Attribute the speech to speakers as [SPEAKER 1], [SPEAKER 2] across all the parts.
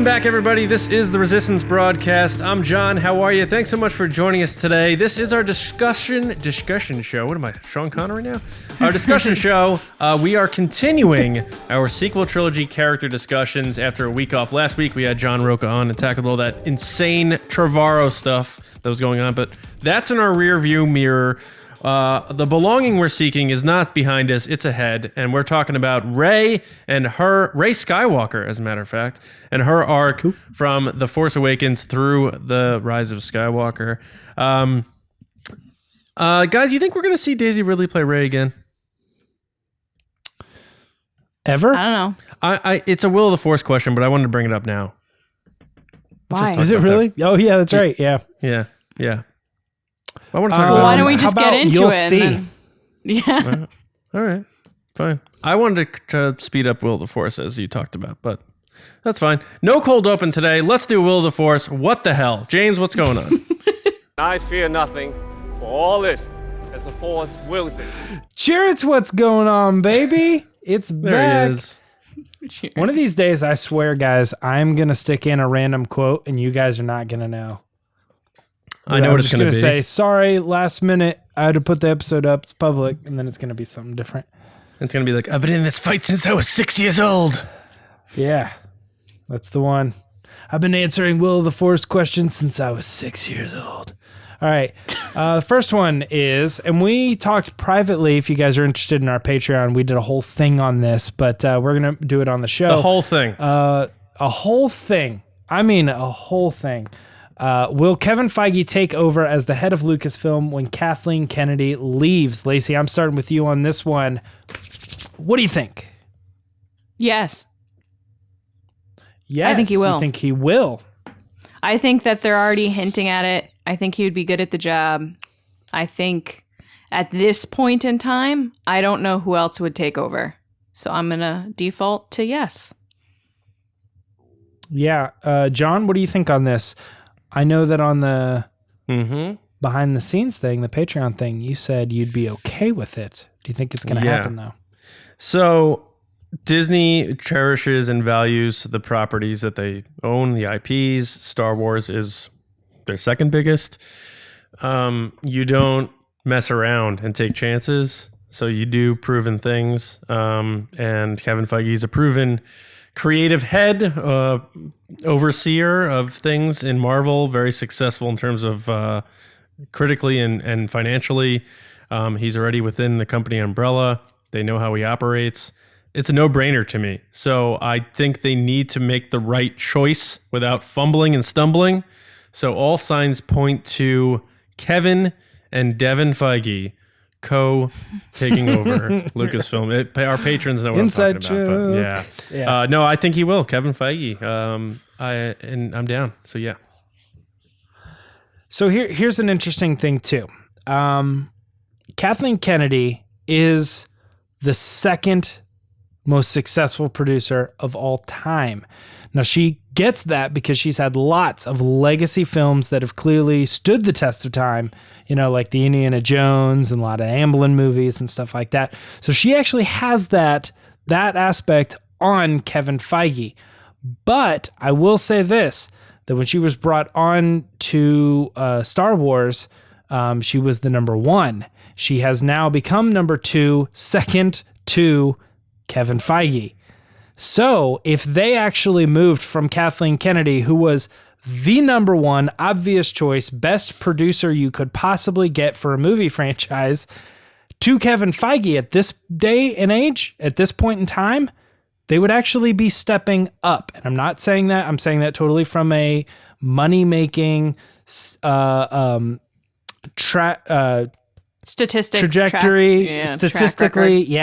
[SPEAKER 1] Welcome back, everybody. This is the Resistance Broadcast. I'm John. How are you? Thanks so much for joining us today. This is our discussion show. What am I, Sean Connery now? Our discussion show. We are continuing our sequel trilogy character discussions after a week off. Last week, we had John Roca on and tackled all that insane Trevorrow stuff that was going on, but that's in our rear view mirror. The belonging we're seeking is not behind us, it's ahead, and we're talking about Rey Skywalker, as a matter of fact, and her arc from The Force Awakens through the Rise of Skywalker. Guys, you think we're going to see Daisy Ridley play Rey again?
[SPEAKER 2] Ever?
[SPEAKER 3] I don't
[SPEAKER 1] know. It's a Will of the Force question, but I wanted to bring it up now.
[SPEAKER 3] Why?
[SPEAKER 2] Is it really? That. Oh, yeah, that's right. Yeah.
[SPEAKER 1] I want to talk about
[SPEAKER 3] why don't we just get into it?
[SPEAKER 2] See.
[SPEAKER 3] Then, yeah.
[SPEAKER 1] All right. Fine. I wanted to speed up Will of the Force as you talked about, but that's fine. No cold open today. Let's do Will of the Force. What the hell? James, what's going on?
[SPEAKER 4] I fear nothing, for all this, as the Force wills it.
[SPEAKER 2] Cheers, what's going on, baby? It's
[SPEAKER 1] there
[SPEAKER 2] back. He is. One of these days, I swear, guys, I'm going to stick in a random quote, and you guys are not going to know.
[SPEAKER 1] I know what it's going to be.
[SPEAKER 2] Say, sorry, last minute, I had to put the episode up. It's public, and then it's going to be something different.
[SPEAKER 1] It's going to be like, I've been in this fight since I was 6 years old.
[SPEAKER 2] Yeah, that's the one. I've been answering Will of the Force questions since I was 6 years old. All right. The first one is, and we talked privately, if you guys are interested in our Patreon, we did a whole thing on this, but we're going to do it on the show.
[SPEAKER 1] The whole thing.
[SPEAKER 2] A whole thing. I mean, a whole thing. Will Kevin Feige take over as the head of Lucasfilm when Kathleen Kennedy leaves? Lacey, I'm starting with you on this one. What do you think?
[SPEAKER 3] Yes.
[SPEAKER 2] Yes.
[SPEAKER 3] I think he will.
[SPEAKER 2] You think he will?
[SPEAKER 3] I think that they're already hinting at it. I think he would be good at the job. I think at this point in time, I don't know who else would take over. So I'm going to default to yes.
[SPEAKER 2] Yeah. John, what do you think on this? I know that on the behind the scenes thing, the Patreon thing, you said you'd be okay with it. Do you think it's going to happen, though?
[SPEAKER 1] So Disney cherishes and values the properties that they own, the IPs. Star Wars is their second biggest. You don't mess around and take chances. So you do proven things. And Kevin Feige is a proven creative head, overseer of things in Marvel, very successful in terms of critically and financially. He's already within the company umbrella. They know how he operates. It's a no-brainer to me. So I think they need to make the right choice without fumbling and stumbling. So all signs point to Kevin and Devin Feige taking over Lucasfilm. Our patrons know what
[SPEAKER 2] Inside
[SPEAKER 1] I'm talking about. But yeah. No, I think he will. Kevin Feige. And I'm down. So yeah.
[SPEAKER 2] So here's an interesting thing too. Kathleen Kennedy is the second most successful producer of all time. Now she gets that because she's had lots of legacy films that have clearly stood the test of time, you know, like the Indiana Jones and a lot of Amblin movies and stuff like that. So she actually has that aspect on Kevin Feige. But I will say this, that when she was brought on to Star Wars, she was the number one. She has now become number two, second to Kevin Feige. So if they actually moved from Kathleen Kennedy, who was the number one obvious choice, best producer you could possibly get for a movie franchise, to Kevin Feige at this day and age, at this point in time, they would actually be stepping up. And I'm not saying that. I'm saying that totally from a money-making
[SPEAKER 3] statistics
[SPEAKER 2] trajectory, statistically,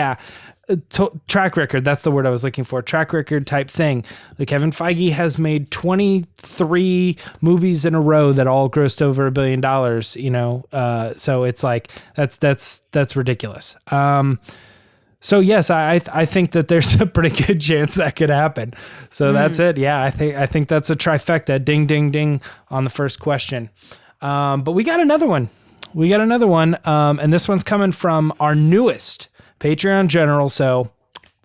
[SPEAKER 2] track record. That's the word I was looking for. Track record type thing. Like Kevin Feige has made 23 movies in a row that all grossed over $1 billion. You know, so it's like that's ridiculous. So yes, I think that there's a pretty good chance that could happen. So that's it. Yeah, I think that's a trifecta. Ding, ding, ding on the first question. But we got another one. And this one's coming from our newest Patreon general. So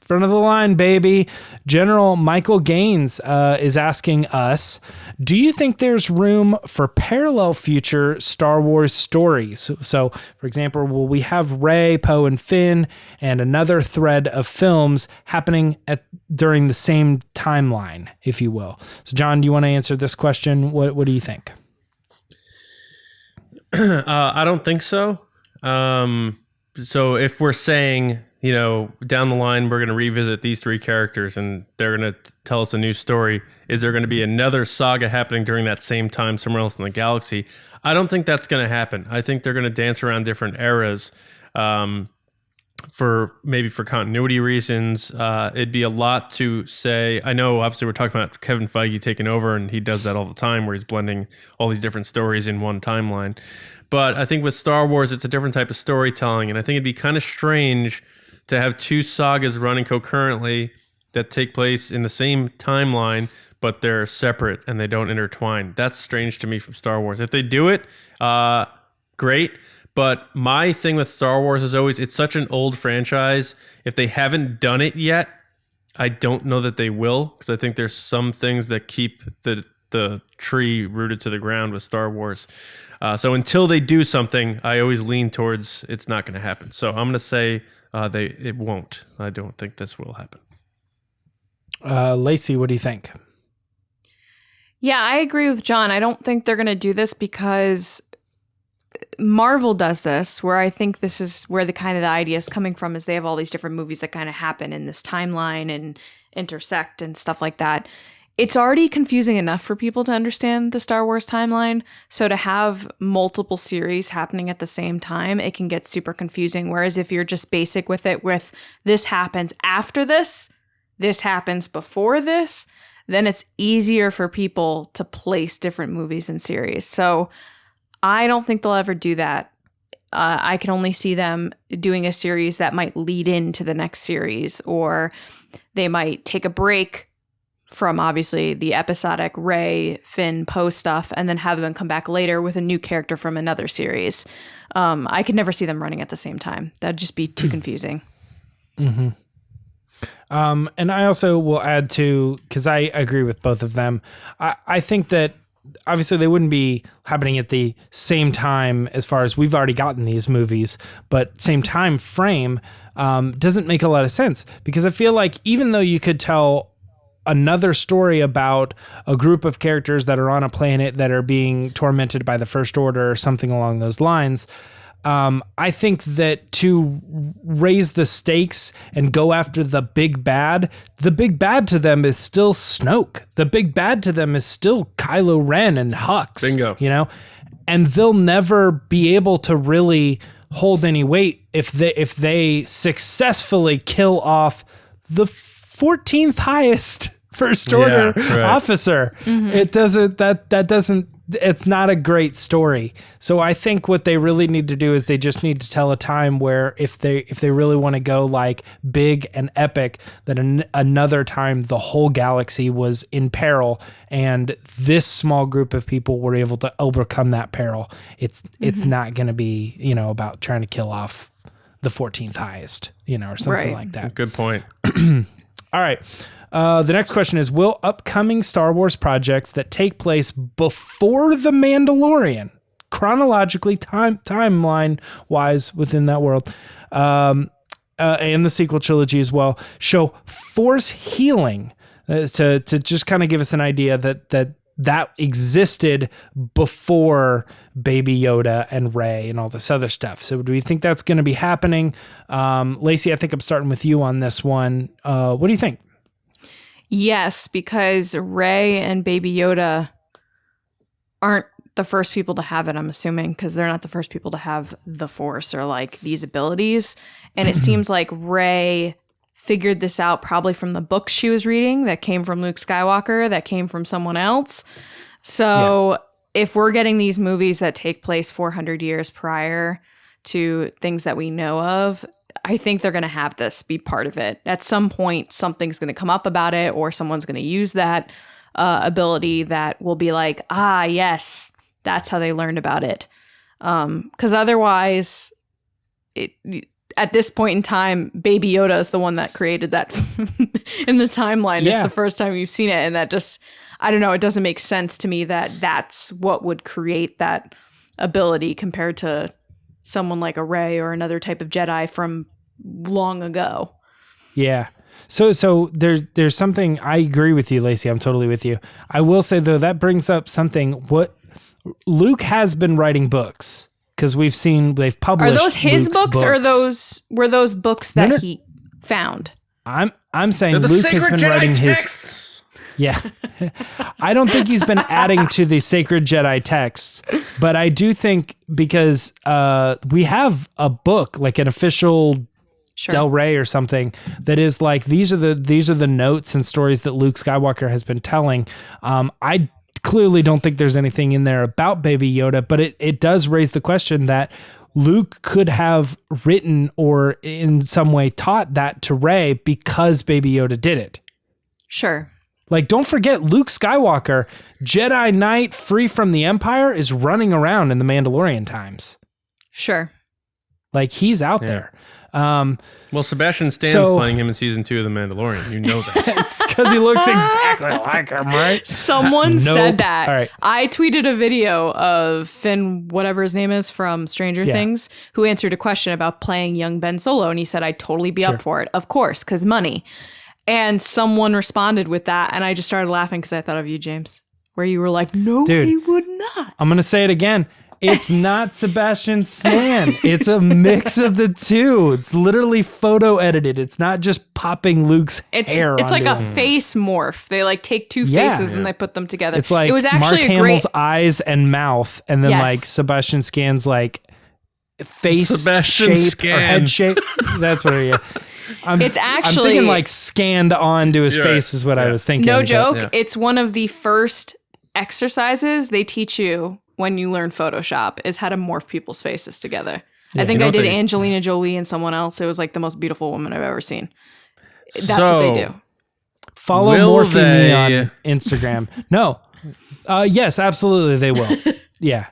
[SPEAKER 2] Front of the line, baby. General Michael Gaines is asking us, do you think there's room for parallel future Star Wars stories? So, for example, will we have Rey, Poe, and Finn and another thread of films happening during the same timeline, if you will? So, John, do you want to answer this question? What do you think?
[SPEAKER 1] I don't think so. So if we're saying, down the line, we're going to revisit these three characters and they're going to tell us a new story, is there going to be another saga happening during that same time somewhere else in the galaxy? I don't think that's going to happen. I think they're going to dance around different eras for continuity reasons. It'd be a lot to say. I know, obviously, we're talking about Kevin Feige taking over, and he does that all the time where he's blending all these different stories in one timeline. But I think with Star Wars, it's a different type of storytelling, and I think it'd be kind of strange to have two sagas running concurrently that take place in the same timeline, but they're separate and they don't intertwine. That's strange to me from Star Wars. If they do it, great. But my thing with Star Wars is always, it's such an old franchise. If they haven't done it yet, I don't know that they will, because I think there's some things that keep the tree rooted to the ground with Star Wars. So until they do something, I always lean towards it's not going to happen. So I'm going to say it won't. I don't think this will happen.
[SPEAKER 2] Lacey, what do you think?
[SPEAKER 3] Yeah, I agree with John. I don't think they're going to do this because Marvel does this, where I think this is where the idea is coming from, is they have all these different movies that kind of happen in this timeline and intersect and stuff like that. It's already confusing enough for people to understand the Star Wars timeline. So to have multiple series happening at the same time, it can get super confusing. Whereas if you're just basic with it, with this happens after this happens before this, then it's easier for people to place different movies and series. So I don't think they'll ever do that. I can only see them doing a series that might lead into the next series, or they might take a break from obviously the episodic Rey, Finn, Poe stuff, and then have them come back later with a new character from another series. I could never see them running at the same time. That'd just be too confusing.
[SPEAKER 2] Mm-hmm. And I also will add to, because I agree with both of them, I think that obviously they wouldn't be happening at the same time as far as we've already gotten these movies, but same time frame doesn't make a lot of sense, because I feel like even though you could tell another story about a group of characters that are on a planet that are being tormented by the First Order or something along those lines, I think that to raise the stakes and go after the big bad to them is still Snoke. The big bad to them is still Kylo Ren and Hux.
[SPEAKER 1] Bingo.
[SPEAKER 2] And they'll never be able to really hold any weight if they successfully kill off the 14th highest First Order officer. Mm-hmm. It's not a great story. So I think what they really need to do is they just need to tell a time where if they really want to go like big and epic, that another time the whole galaxy was in peril and this small group of people were able to overcome that peril. It's not going to be, about trying to kill off the 14th highest, or something like that.
[SPEAKER 1] Good point.
[SPEAKER 2] All right. The next question is, will upcoming Star Wars projects that take place before The Mandalorian, chronologically, timeline-wise within that world, and the sequel trilogy as well, show Force healing? To just kind of give us an idea that existed before Baby Yoda and Rey and all this other stuff. So do we think that's going to be happening? Lacey, I think I'm starting with you on this one. What do you think?
[SPEAKER 3] Yes, because Rey and Baby Yoda aren't the first people to have it, I'm assuming, because they're not the first people to have the Force or like these abilities. And it seems like Rey figured this out probably from the books she was reading that came from Luke Skywalker, that came from someone else. So if we're getting these movies that take place 400 years prior to things that we know of, I think they're going to have this be part of it. At some point, something's going to come up about it, or someone's going to use that ability that will be like, yes, that's how they learned about it. Because otherwise, at this point in time, Baby Yoda is the one that created that in the timeline.
[SPEAKER 2] Yeah.
[SPEAKER 3] It's the first time you've seen it. And that just, I don't know, it doesn't make sense to me that that's what would create that ability compared to someone like a Rey or another type of Jedi from long ago.
[SPEAKER 2] Yeah. So there's something, I agree with you, Lacey. I'm totally with you. I will say though, that brings up something. What Luke has been writing books, because we've seen they've published.
[SPEAKER 3] Are those his
[SPEAKER 2] Luke's
[SPEAKER 3] books or were those books that he found?
[SPEAKER 2] I'm saying
[SPEAKER 1] The
[SPEAKER 2] Luke has
[SPEAKER 1] sacred
[SPEAKER 2] been
[SPEAKER 1] Jedi
[SPEAKER 2] writing
[SPEAKER 1] texts.
[SPEAKER 2] Yeah. I don't think he's been adding to the sacred Jedi texts, but I do think because we have a book, like an official Del Rey or something, that is like these are the notes and stories that Luke Skywalker has been telling. I clearly don't think there's anything in there about Baby Yoda, but it does raise the question that Luke could have written or in some way taught that to Rey because Baby Yoda did it.
[SPEAKER 3] Sure.
[SPEAKER 2] Like, don't forget, Luke Skywalker, Jedi Knight, free from the Empire, is running around in the Mandalorian times.
[SPEAKER 3] Sure.
[SPEAKER 2] Like, he's out there.
[SPEAKER 1] Well, Sebastian Stan's playing him in season 2 of The Mandalorian. You know that.
[SPEAKER 2] It's because he looks exactly like him, right?
[SPEAKER 3] Someone said that.
[SPEAKER 2] All right.
[SPEAKER 3] I tweeted a video of Finn, whatever his name is, from Stranger Things, who answered a question about playing young Ben Solo. And he said, I'd totally be up for it. Of course, because money. And someone responded with that. And I just started laughing because I thought of you, James, where you were like, no,
[SPEAKER 2] Dude,
[SPEAKER 3] he would not.
[SPEAKER 2] I'm going to say it again. It's not Sebastian Stan. It's a mix of the two. It's literally photo edited. It's not just popping Luke's hair.
[SPEAKER 3] It's like a
[SPEAKER 2] him.
[SPEAKER 3] face morph. They like take two faces and they put them together.
[SPEAKER 2] It's like
[SPEAKER 3] it was actually
[SPEAKER 2] Mark Hamill's eyes and mouth, and then like Sebastian Scan's like face
[SPEAKER 1] Sebastian
[SPEAKER 2] shape
[SPEAKER 1] Scan.
[SPEAKER 2] or head shape. That's what I'm
[SPEAKER 3] actually
[SPEAKER 2] thinking like scanned onto his face is what I was thinking.
[SPEAKER 3] No
[SPEAKER 2] but-
[SPEAKER 3] joke. It's one of the first exercises they teach you when you learn Photoshop is how to morph people's faces together. I think I did Angelina Jolie and someone else. It was like the most beautiful woman I've ever seen. That's what they do.
[SPEAKER 2] Follow Morphing Me on Instagram. No. Yes, absolutely they will. Yeah.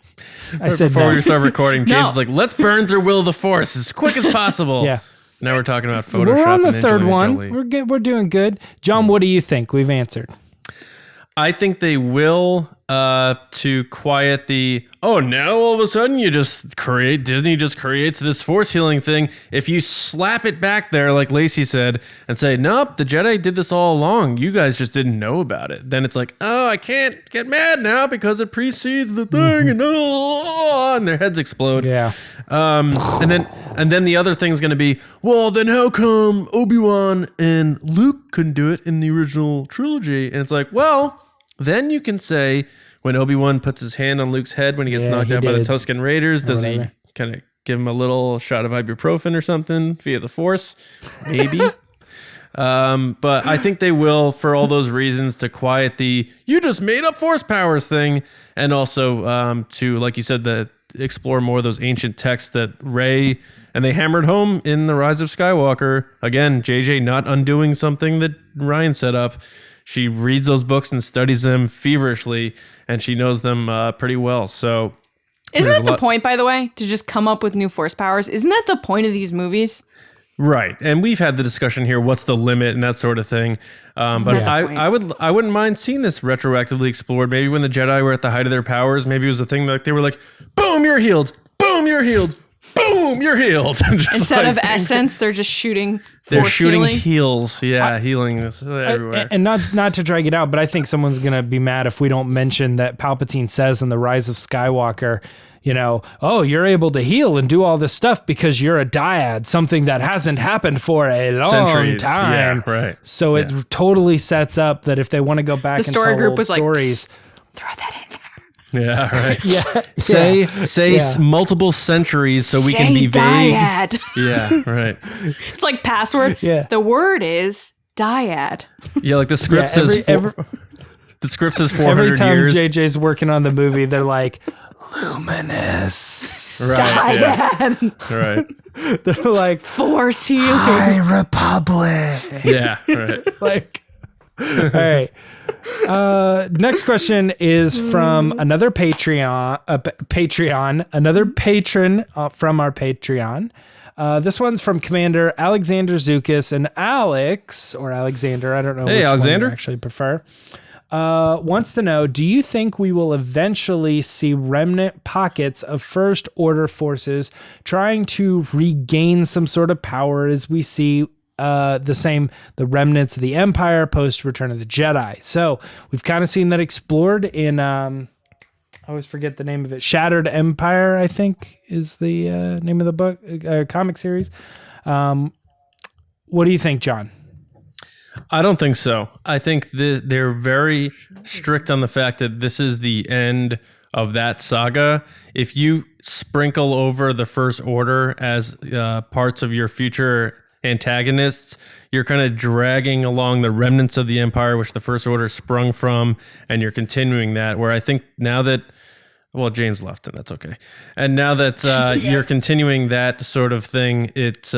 [SPEAKER 2] I said
[SPEAKER 1] Before
[SPEAKER 2] that.
[SPEAKER 1] we start recording, James is like, let's burn through Will of the Force as quick as possible.
[SPEAKER 2] Yeah.
[SPEAKER 1] Now we're talking about Photoshop.
[SPEAKER 2] We're on the
[SPEAKER 1] and
[SPEAKER 2] third
[SPEAKER 1] Angelina
[SPEAKER 2] one.
[SPEAKER 1] Jolie.
[SPEAKER 2] We're good. We're doing good. John, what do you think? We've answered.
[SPEAKER 1] I think they will to quiet the, now all of a sudden Disney just creates this force healing thing. If you slap it back there, like Lacey said, and say, nope, the Jedi did this all along. You guys just didn't know about it. Then it's like, I can't get mad now because it precedes the thing and their heads explode.
[SPEAKER 2] Yeah.
[SPEAKER 1] And then the other thing's going to be, well, then how come Obi-Wan and Luke couldn't do it in the original trilogy? And it's like, well, then you can say when Obi-Wan puts his hand on Luke's head when he gets knocked out by the Tusken Raiders, does he kind of give him a little shot of ibuprofen or something via the Force? Maybe. But I think they will for all those reasons to quiet the you just made up Force powers thing, and also to, like you said, explore more of those ancient texts that Rey and they hammered home in the Rise of Skywalker. Again, JJ not undoing something that Ryan set up. She reads those books and studies them feverishly, and she knows them pretty well. So,
[SPEAKER 3] isn't that the point, by the way, to just come up with new Force powers? Isn't that the point of these movies?
[SPEAKER 1] Right, and we've had the discussion here. What's the limit and that sort of thing. But I wouldn't mind seeing this retroactively explored. Maybe when the Jedi were at the height of their powers, maybe it was a thing like they were like, "Boom, you're healed. Boom, you're healed. Boom, you're healed."
[SPEAKER 3] Instead of essence, they're just shooting force
[SPEAKER 1] They're shooting
[SPEAKER 3] healing.
[SPEAKER 1] heals. Yeah, healing everywhere.
[SPEAKER 2] And not to drag it out, but I think someone's going to be mad if we don't mention that Palpatine says in The Rise of Skywalker, you're able to heal and do all this stuff because you're a dyad, something that hasn't happened for a long
[SPEAKER 1] Centuries.
[SPEAKER 2] time.
[SPEAKER 1] Yeah, right.
[SPEAKER 2] So it totally sets up that if they want to go back
[SPEAKER 3] The
[SPEAKER 2] and
[SPEAKER 3] story
[SPEAKER 2] tell
[SPEAKER 3] group
[SPEAKER 2] old
[SPEAKER 3] was like,
[SPEAKER 2] stories,
[SPEAKER 3] throw that in there.
[SPEAKER 1] Yeah, right.
[SPEAKER 2] yeah,
[SPEAKER 1] Say multiple centuries so we can be vague.
[SPEAKER 3] Dyad.
[SPEAKER 1] Yeah, right.
[SPEAKER 3] It's like password.
[SPEAKER 2] Yeah.
[SPEAKER 3] The word is dyad.
[SPEAKER 1] Yeah, like the script says. The script says 400
[SPEAKER 2] every time
[SPEAKER 1] years.
[SPEAKER 2] JJ's working on the movie, they're like, luminous.
[SPEAKER 1] Right.
[SPEAKER 3] Dyad.
[SPEAKER 1] Yeah, right.
[SPEAKER 2] They're like,
[SPEAKER 3] Force healing.
[SPEAKER 2] High Republic.
[SPEAKER 1] Yeah, right.
[SPEAKER 2] Like, all right. Next question is from another another patron from our Patreon. This one's from Commander Alexander Zukas, and Alex, or Alexander, I don't know which
[SPEAKER 1] Alexander.
[SPEAKER 2] one you actually prefer, wants to know, do you think we will eventually see remnant pockets of First Order forces trying to regain some sort of power as we see the remnants of the Empire post Return of the Jedi? So we've kind of seen that explored in... I always forget the name of it. Shattered Empire, I think, is the name of the book, comic series. What do you think, John?
[SPEAKER 1] I don't think so. I think they're very strict on the fact that this is the end of that saga. If you sprinkle over the First Order as parts of your future antagonists, you're kind of dragging along the remnants of the Empire, which the First Order sprung from, and you're continuing that, where I think now that, well, James left, and that's okay. And now that you're continuing that sort of thing, it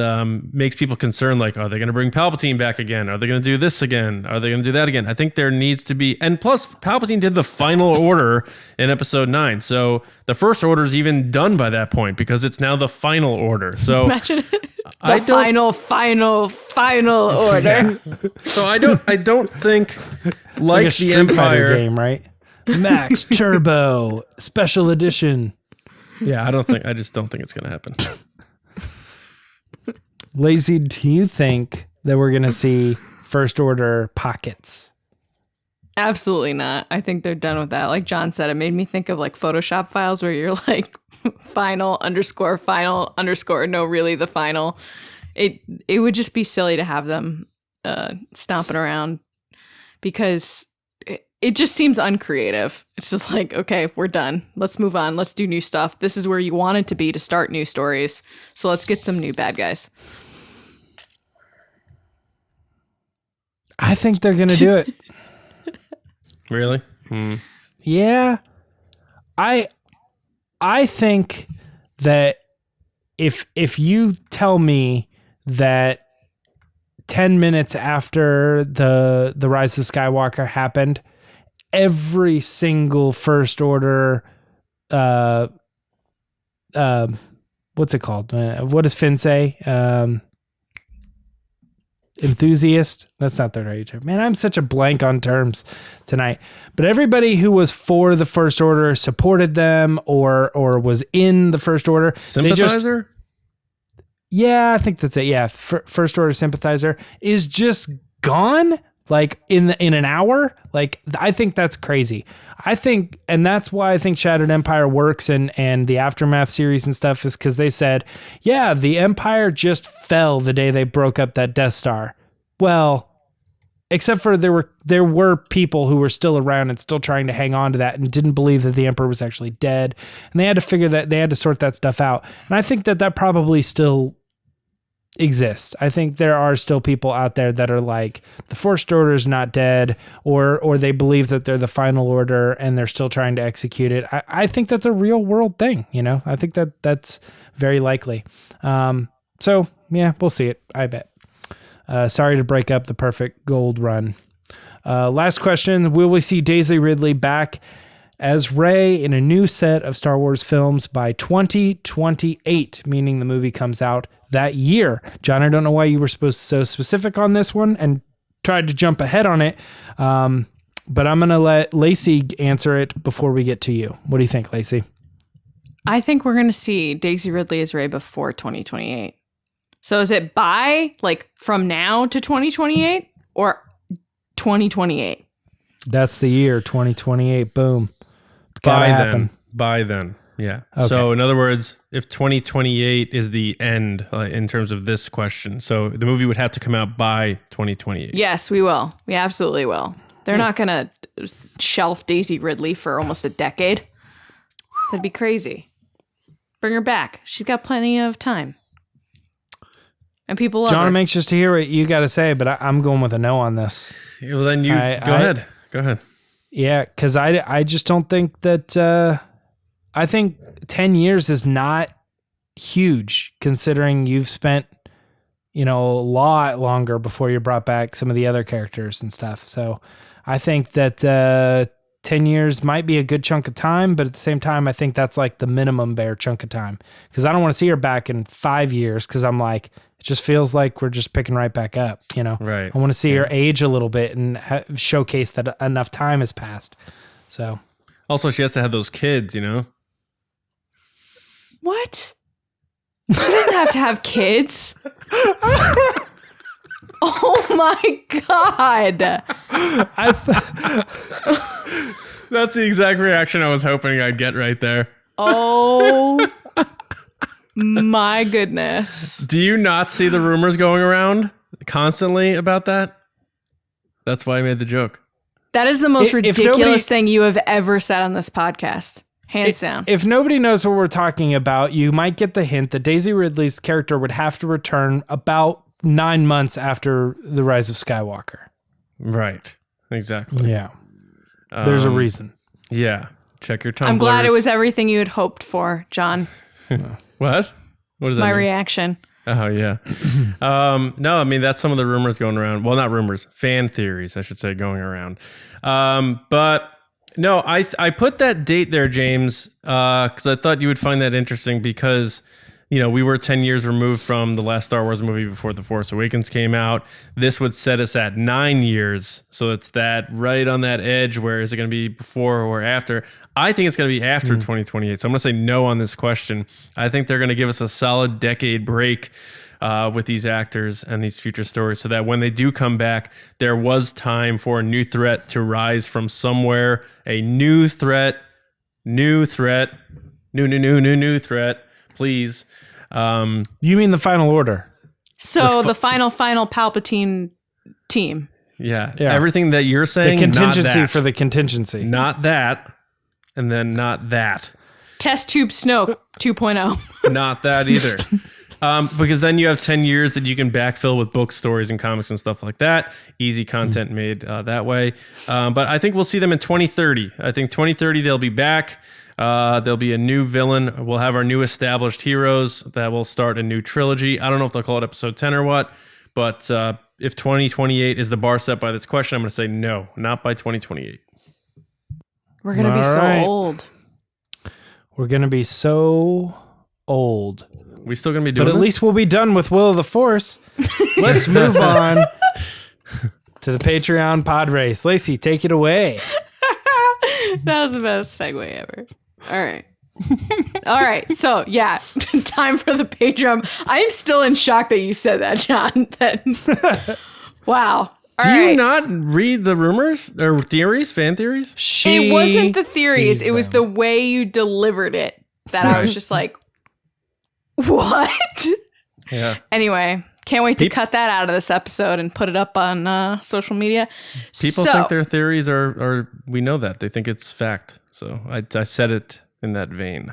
[SPEAKER 1] makes people concerned, like, are they going to bring Palpatine back again? Are they going to do this again? Are they going to do that again? I think there needs to be, and plus, Palpatine did the final order in Episode 9, so the First Order is even done by that point, because it's now the final order. So
[SPEAKER 3] Imagine final order.
[SPEAKER 1] So I don't think like
[SPEAKER 2] It's
[SPEAKER 1] the
[SPEAKER 2] a Street Fighter
[SPEAKER 1] Empire
[SPEAKER 2] game, right? Max Turbo Special Edition.
[SPEAKER 1] Yeah, I just don't think it's going to happen.
[SPEAKER 2] Lacey, do you think that we're going to see First Order pockets?
[SPEAKER 3] Absolutely not. I think they're done with that. Like John said, it made me think of like Photoshop files where you're like final underscore no, really the final. It would just be silly to have them stomping around, because it just seems uncreative. It's just like, okay, we're done. Let's move on. Let's do new stuff. This is where you wanted to be to start new stories. So let's get some new bad guys.
[SPEAKER 2] I think they're going to do it.
[SPEAKER 1] Really?
[SPEAKER 2] Yeah. I think that if you tell me that 10 minutes after the Rise of Skywalker happened, every single First Order what's it called? What does Finn say? Enthusiast? That's not the right term. Man, I'm such a blank on terms tonight. But everybody who was for the First Order, supported them, or was in the First Order.
[SPEAKER 1] Sympathizer?
[SPEAKER 2] Yeah, I think that's it. Yeah, First Order sympathizer is just gone, like in an hour. Like, I think that's crazy. I think, and that's why I think Shattered Empire works and the Aftermath series and stuff, is because they said, yeah, the Empire just fell the day they broke up that Death Star. Well, except for there were people who were still around and still trying to hang on to that and didn't believe that the Emperor was actually dead. And they had to sort that stuff out. And I think that probably still exists. I think there are still people out there that are like, the First Order is not dead, or they believe that they're the final order and they're still trying to execute it. I think that's a real world thing, you know? I think that's very likely. So yeah, we'll see it, I bet. Sorry to break up the perfect gold run. Last question. Will we see Daisy Ridley back as Rey in a new set of Star Wars films by 2028, meaning the movie comes out that year? John, I don't know why you were so specific on this one and tried to jump ahead on it, but I'm going to let Lacey answer it before we get to you. What do you think, Lacey?
[SPEAKER 3] I think we're going to see Daisy Ridley as Rey before 2028. So is it from now to 2028 or 2028?
[SPEAKER 2] That's the year, 2028. Boom. It's gotta happen.
[SPEAKER 1] By then. Yeah.
[SPEAKER 2] Okay.
[SPEAKER 1] So in other words, if 2028 is the end in terms of this question, so the movie would have to come out by 2028.
[SPEAKER 3] Yes, we will. We absolutely will. They're not going to shelf Daisy Ridley for almost a decade. That'd be crazy. Bring her back. She's got plenty of time. And people love
[SPEAKER 2] John,
[SPEAKER 3] her.
[SPEAKER 2] I'm anxious to hear what you got to say, but I'm going with a no on this.
[SPEAKER 1] Well, then go ahead. Go ahead.
[SPEAKER 2] Yeah, because I just don't think that... I think 10 years is not huge, considering you've spent, a lot longer before you brought back some of the other characters and stuff. So I think that 10 years might be a good chunk of time, but at the same time, I think that's like the minimum bare chunk of time. Because I don't want to see her back in 5 years because I'm like, it just feels like we're just picking right back up, you know?
[SPEAKER 1] Right.
[SPEAKER 2] I want to see her age a little bit and showcase that enough time has passed. So.
[SPEAKER 1] Also, she has to have those kids, you know?
[SPEAKER 3] What? She doesn't have to have kids. Oh my God.
[SPEAKER 1] That's the exact reaction I was hoping I'd get right there.
[SPEAKER 3] Oh my goodness.
[SPEAKER 1] Do you not see the rumors going around constantly about that? That's why I made the joke.
[SPEAKER 3] That is the most
[SPEAKER 2] If
[SPEAKER 3] ridiculous
[SPEAKER 2] nobody-
[SPEAKER 3] thing you have ever said on this podcast. Hands down.
[SPEAKER 2] If nobody knows what we're talking about, you might get the hint that Daisy Ridley's character would have to return about 9 months after the Rise of Skywalker.
[SPEAKER 1] Right. Exactly.
[SPEAKER 2] Yeah. There's a reason.
[SPEAKER 1] Yeah. Check your Tumblrs.
[SPEAKER 3] I'm glad it was everything you had hoped for, John.
[SPEAKER 1] What? What does that
[SPEAKER 3] My
[SPEAKER 1] mean?
[SPEAKER 3] reaction.
[SPEAKER 1] Oh, yeah. No, I mean, that's some of the rumors going around. Well, not rumors, fan theories, I should say, going around. But no, I put that date there, James, because I thought you would find that interesting because, you know, we were 10 years removed from the last Star Wars movie before The Force Awakens came out. This would set us at 9 years. So it's that right on that edge. Where is it going to be before or after? I think it's going to be after 2028. So I'm going to say no on this question. I think they're going to give us a solid decade break with these actors and these future stories so that when they do come back, there was time for a new threat to rise from somewhere. A new threat, new threat, new threat, please.
[SPEAKER 2] You mean the Final Order?
[SPEAKER 3] So the final Palpatine team.
[SPEAKER 1] Yeah. Everything that you're saying,
[SPEAKER 2] The contingency
[SPEAKER 1] not that.
[SPEAKER 2] for the contingency.
[SPEAKER 1] Not that, and then not that.
[SPEAKER 3] Test Tube Snoke 2.0.
[SPEAKER 1] Not that either. Because then you have 10 years that you can backfill with book stories and comics and stuff like that. Easy content made that way. But I think we'll see them in 2030. I think 2030 they'll be back. There'll be a new villain. We'll have our new established heroes that will start a new trilogy. I don't know if they'll call it episode 10 or what, but if 2028 is the bar set by this question, I'm going to say no, not by 2028.
[SPEAKER 3] We're going to be so
[SPEAKER 2] Alright.
[SPEAKER 3] old.
[SPEAKER 2] We're going to be so old.
[SPEAKER 1] We still going to be doing
[SPEAKER 2] But at
[SPEAKER 1] this?
[SPEAKER 2] least we'll be done with Will of the Force. Let's move on to the Patreon pod race. Lacey, take it away.
[SPEAKER 3] That was the best segue ever. All right. All right. So, yeah, time for the Patreon. I'm still in shock that you said that, John. Wow. All
[SPEAKER 1] Do you
[SPEAKER 3] right.
[SPEAKER 1] not read the rumors or theories, fan theories?
[SPEAKER 3] It wasn't the theories.
[SPEAKER 2] sees
[SPEAKER 3] It was
[SPEAKER 2] them.
[SPEAKER 3] the way you delivered it that I was just like, what?
[SPEAKER 1] Yeah.
[SPEAKER 3] Anyway, can't wait to cut that out of this episode and put it up on social media.
[SPEAKER 1] People
[SPEAKER 3] So-
[SPEAKER 1] think their theories are, we know that. They think it's fact. So I said it in that vein.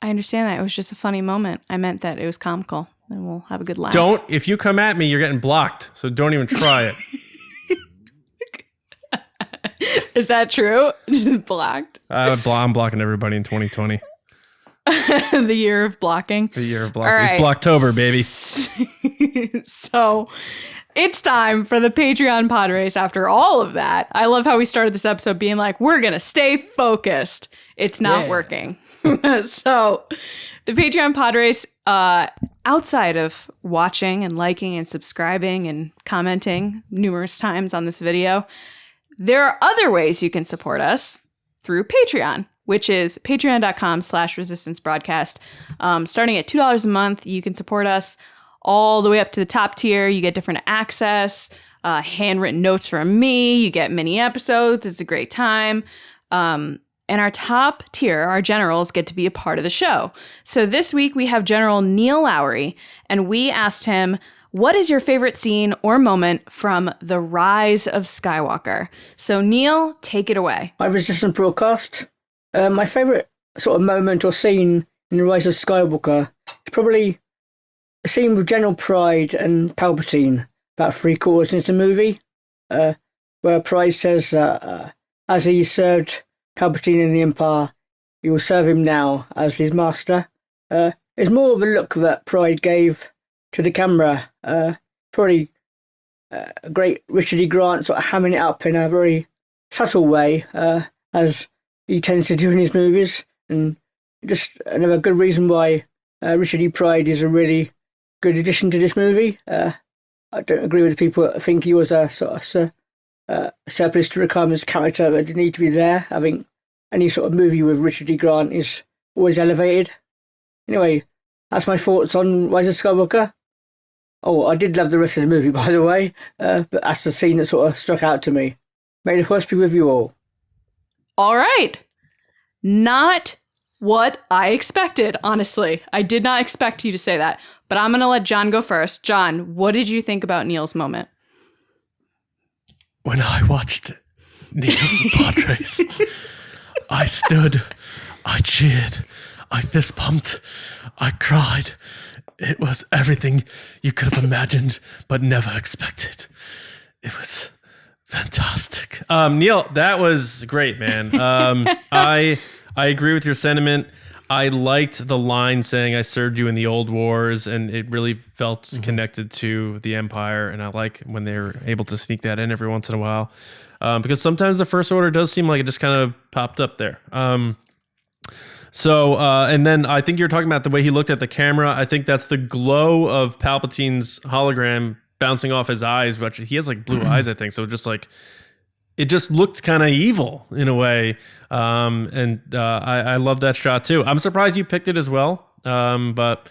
[SPEAKER 3] I understand that. It was just a funny moment. I meant that it was comical, and we'll have a good laugh.
[SPEAKER 1] If you come at me, you're getting blocked. So don't even try it.
[SPEAKER 3] Is that true? Just blocked?
[SPEAKER 1] I'm blocking everybody in 2020.
[SPEAKER 3] The year of blocking.
[SPEAKER 1] The year of blocking.
[SPEAKER 3] All right.
[SPEAKER 1] It's Blocktober, baby.
[SPEAKER 3] So it's time for the Patreon pod race after all of that. I love how we started this episode being like, we're going to stay focused. It's not working. So the Patreon pod race, outside of watching and liking and subscribing and commenting numerous times on this video, there are other ways you can support us through Patreon, which is patreon.com/resistance broadcast. Starting at $2 a month, you can support us all the way up to the top tier. You get different access, handwritten notes from me. You get mini episodes. It's a great time. And our top tier, our generals, get to be a part of the show. So this week we have General Neil Lowry, and we asked him, what is your favorite scene or moment from The Rise of Skywalker? So Neil, take it away.
[SPEAKER 5] My Resistance broadcast. My favourite sort of moment or scene in The Rise of Skywalker is probably a scene with General Pride and Palpatine about 3/4 into the movie, where Pride says that as he served Palpatine in the Empire, he will serve him now as his master. It's more of a look that Pride gave to the camera. Probably a great Richard E. Grant sort of hamming it up in a very subtle way, as he tends to do in his movies, and just another good reason why Richard E. Pride is a really good addition to this movie. I don't agree with the people that think he was a sort of surplus to requirements character that didn't need to be there. I think any sort of movie with Richard E. Grant is always elevated. Anyway, that's my thoughts on Rise of Skywalker. Oh, I did love the rest of the movie, by the way, but that's the scene that sort of struck out to me. May the Force be with you all.
[SPEAKER 3] All right. Not what I expected, honestly. I did not expect you to say that, but I'm going to let John go first. John, what did you think about Neil's moment?
[SPEAKER 1] When I watched Neil's podrace, I stood, I cheered, I fist pumped, I cried. It was everything you could have imagined, but never expected. It was fantastic. Neil, that was great, man. I agree with your sentiment. I liked the line saying I served you in the old wars, and it really felt connected to the Empire. And I like when they were able to sneak that in every once in a while, because sometimes the First Order does seem like it just kind of popped up there. And then I think you're talking about the way he looked at the camera. I think that's the glow of Palpatine's hologram bouncing off his eyes, which he has like blue eyes, I think. So just like, it just looked kind of evil in a way. I love that shot too. I'm surprised you picked it as well. But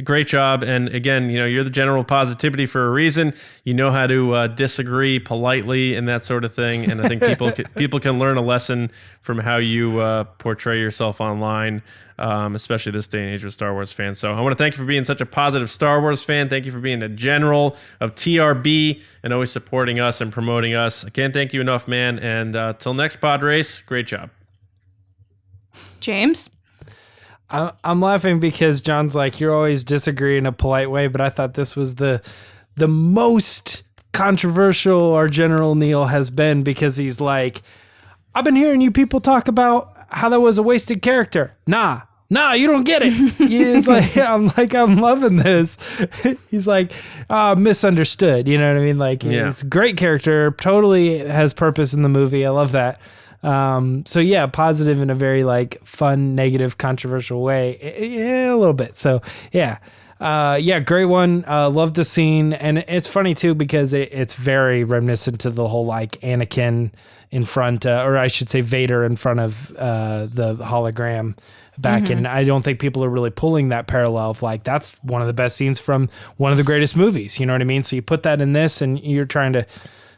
[SPEAKER 1] great job. And again, you're the general positivity for a reason. You know how to disagree politely and that sort of thing. And I think people can learn a lesson from how you portray yourself online, especially this day and age with Star Wars fans. So I want to thank you for being such a positive Star Wars fan. Thank you for being a general of TRB and always supporting us and promoting us. I can't thank you enough, man. And till next pod race, great job.
[SPEAKER 3] James?
[SPEAKER 2] I'm laughing because John's like, you're always disagree in a polite way, but I thought this was the most controversial our General Neil has been, because he's like, I've been hearing you people talk about how that was a wasted character. Nah, you don't get it. He's like, I'm loving this. He's like, misunderstood. You know what I mean? Like, It's a great character, totally has purpose in the movie. I love that. So yeah, positive in a very like fun, negative, controversial way. Yeah, a little bit. So yeah. Great one. Love the scene. And it's funny too, because it's very reminiscent to the whole like Anakin in front, or I should say Vader in front of, the hologram back. And I don't think people are really pulling that parallel of like, that's one of the best scenes from one of the greatest movies. You know what I mean? So you put that in this and you're trying to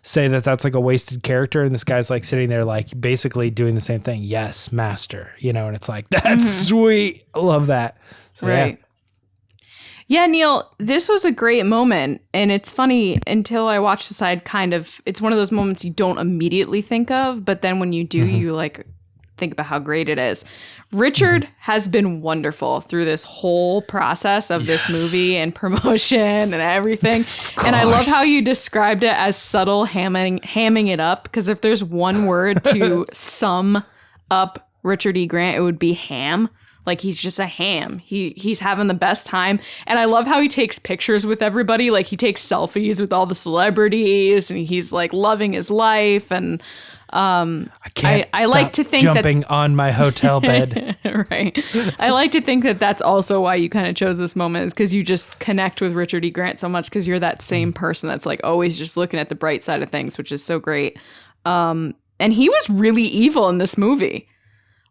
[SPEAKER 2] say that that's like a wasted character, and this guy's like sitting there like basically doing the same thing. Yes, master, and it's like, that's sweet. I love that. So,
[SPEAKER 3] right. Yeah, Neil, this was a great moment, and it's funny, until I watched the side, it's one of those moments you don't immediately think of, but then when you do, you like think about how great it is. Richard has been wonderful through this whole process of this movie and promotion and everything. And I love how you described it as subtle hamming it up, because if there's one word to sum up Richard E. Grant, it would be ham. Like, he's just a ham. He's having the best time. And I love how he takes pictures with everybody. Like, he takes selfies with all the celebrities, and he's like loving his life. And I like to think
[SPEAKER 2] jumping on my hotel bed.
[SPEAKER 3] Right. I like to think that that's also why you kind of chose this moment, is because you just connect with Richard E. Grant so much, because you're that same person that's like always just looking at the bright side of things, which is so great. And he was really evil in this movie.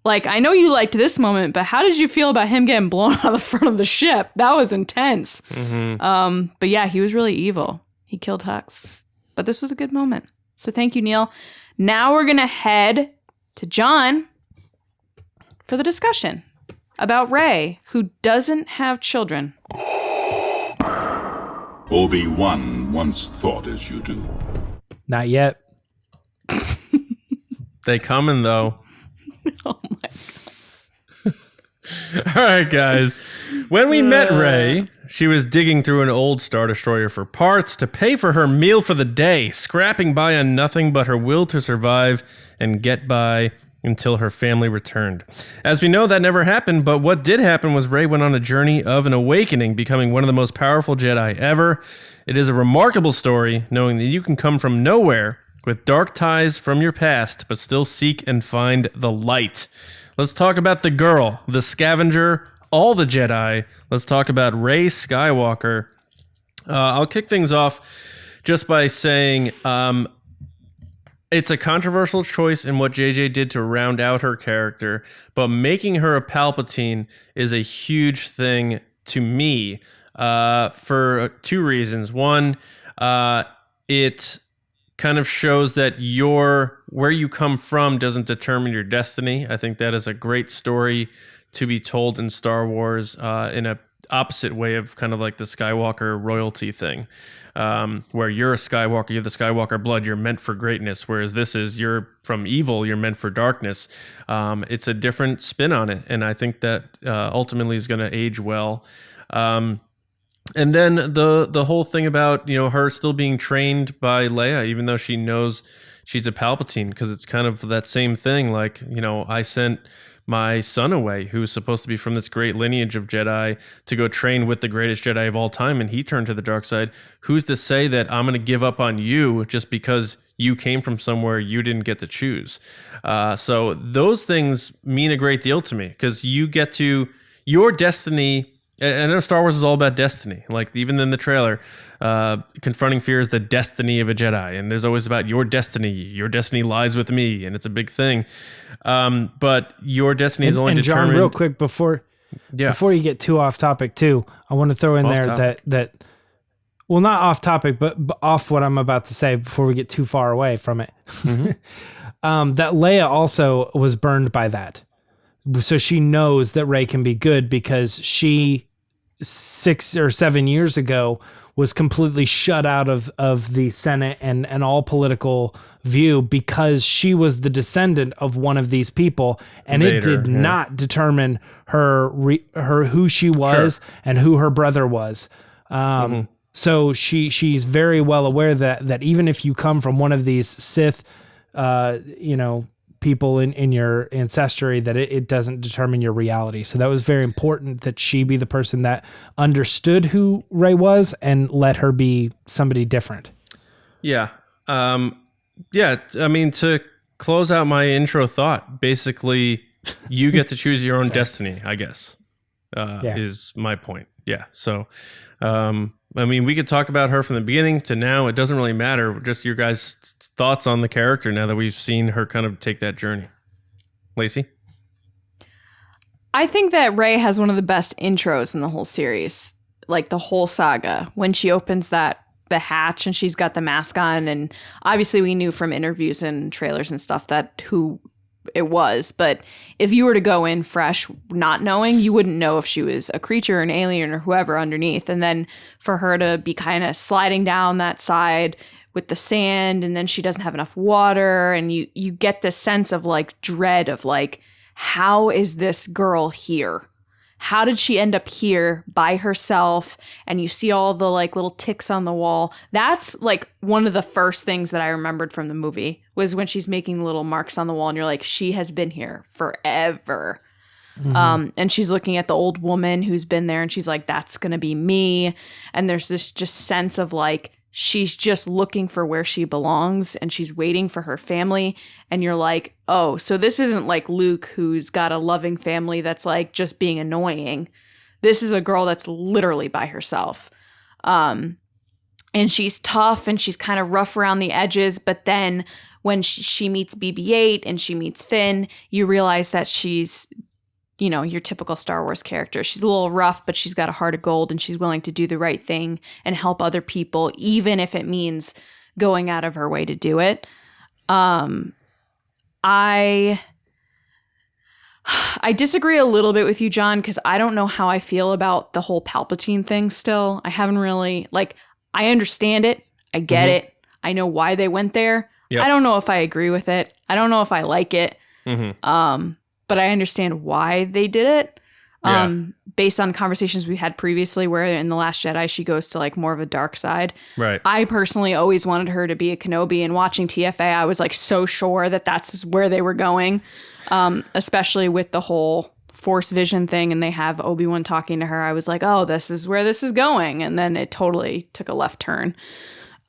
[SPEAKER 3] Like, I know you liked this moment, but how did you feel about him getting blown out of the front of the ship? That was intense. But yeah, he was really evil. He killed Hux. But this was a good moment. So thank you, Neil. Now we're going to head to John for the discussion about Rey, who doesn't have children.
[SPEAKER 6] Obi-Wan once thought as you do.
[SPEAKER 2] Not yet.
[SPEAKER 1] They coming, though.
[SPEAKER 3] Oh my God.
[SPEAKER 1] All right, guys. When we met Rey, she was digging through an old Star Destroyer for parts to pay for her meal for the day, scrapping by on nothing but her will to survive and get by until her family returned. As we know, that never happened, but what did happen was Rey went on a journey of an awakening, becoming one of the most powerful Jedi ever. It is a remarkable story, knowing that you can come from nowhere with dark ties from your past, but still seek and find the light. Let's talk about the girl, the Scavenger, all the Jedi. Let's talk about Rey Skywalker. I'll kick things off just by saying it's a controversial choice in what JJ did to round out her character, but making her a Palpatine is a huge thing to me for two reasons. One, it kind of shows that where you come from doesn't determine your destiny. I think that is a great story to be told in Star Wars in a opposite way of kind of like the Skywalker royalty thing, where you're a Skywalker, you have the Skywalker blood, you're meant for greatness, whereas this is you're from evil, you're meant for darkness. It's a different spin on it, and I think that ultimately is going to age well. And then the whole thing about, her still being trained by Leia, even though she knows she's a Palpatine, because it's kind of that same thing. Like, I sent my son away, who's supposed to be from this great lineage of Jedi, to go train with the greatest Jedi of all time, and he turned to the dark side. Who's to say that I'm going to give up on you just because you came from somewhere you didn't get to choose? So those things mean a great deal to me, because you get to your destiny. I know Star Wars is all about destiny. Like, even in the trailer, confronting fear is the destiny of a Jedi. And there's always about your destiny. Your destiny lies with me. And it's a big thing. But your destiny is only determined.
[SPEAKER 2] And John, real quick, before you get too off topic too, I want to throw in that well, not off topic, but off what I'm about to say before we get too far away from it. Mm-hmm. That Leia also was burned by that. So she knows that Rey can be good, because she 6 or 7 years ago was completely shut out of the Senate and all political view, because she was the descendant of one of these people, and Vader, it did not determine her who she was and who her brother was. So she's very well aware that even if you come from one of these Sith, people in your ancestry, that it doesn't determine your reality. So that was very important that she be the person that understood who Rey was and let her be somebody different.
[SPEAKER 1] Yeah. I mean, to close out my intro thought, basically you get to choose your own destiny, I guess, is my point. Yeah. So, I mean, we could talk about her from the beginning to now. It doesn't really matter. Just your guys' thoughts on the character now that we've seen her kind of take that journey. Lacey?
[SPEAKER 3] I think that Rey has one of the best intros in the whole series, like the whole saga. When she opens the hatch and she's got the mask on, and obviously we knew from interviews and trailers and stuff that who it was, but if you were to go in fresh not knowing, you wouldn't know if she was a creature, an alien, or whoever underneath. And then for her to be kind of sliding down that side with the sand, and then she doesn't have enough water, and you get this sense of like dread of like, how is this girl here? How did she end up here by herself? And you see all the like little ticks on the wall. That's like one of the first things that I remembered from the movie, was when she's making little marks on the wall, and you're like, she has been here forever. Mm-hmm. And she's looking at the old woman who's been there, and she's like, that's going to be me. And there's this just sense of like, she's just looking for where she belongs, and she's waiting for her family. And you're like, oh, so this isn't like Luke, who's got a loving family that's like just being annoying. This is a girl that's literally by herself. And she's tough, and she's kind of rough around the edges. But then when she meets BB-8 and she meets Finn, you realize that she's, your typical Star Wars character. She's a little rough, but she's got a heart of gold, and she's willing to do the right thing and help other people, even if it means going out of her way to do it. I disagree a little bit with you, John, because I don't know how I feel about the whole Palpatine thing still. I haven't really, I understand it. I get it. I know why they went there. Yep. I don't know if I agree with it. I don't know if I like it. But I understand why they did it. Based on conversations we had previously, where in The Last Jedi, she goes to like more of a dark side. Right. I personally always wanted her to be a Kenobi, and watching TFA, I was like so sure that that's where they were going. Especially with the whole Force vision thing, and they have Obi-Wan talking to her. I was like, oh, this is where this is going. And then it totally took a left turn.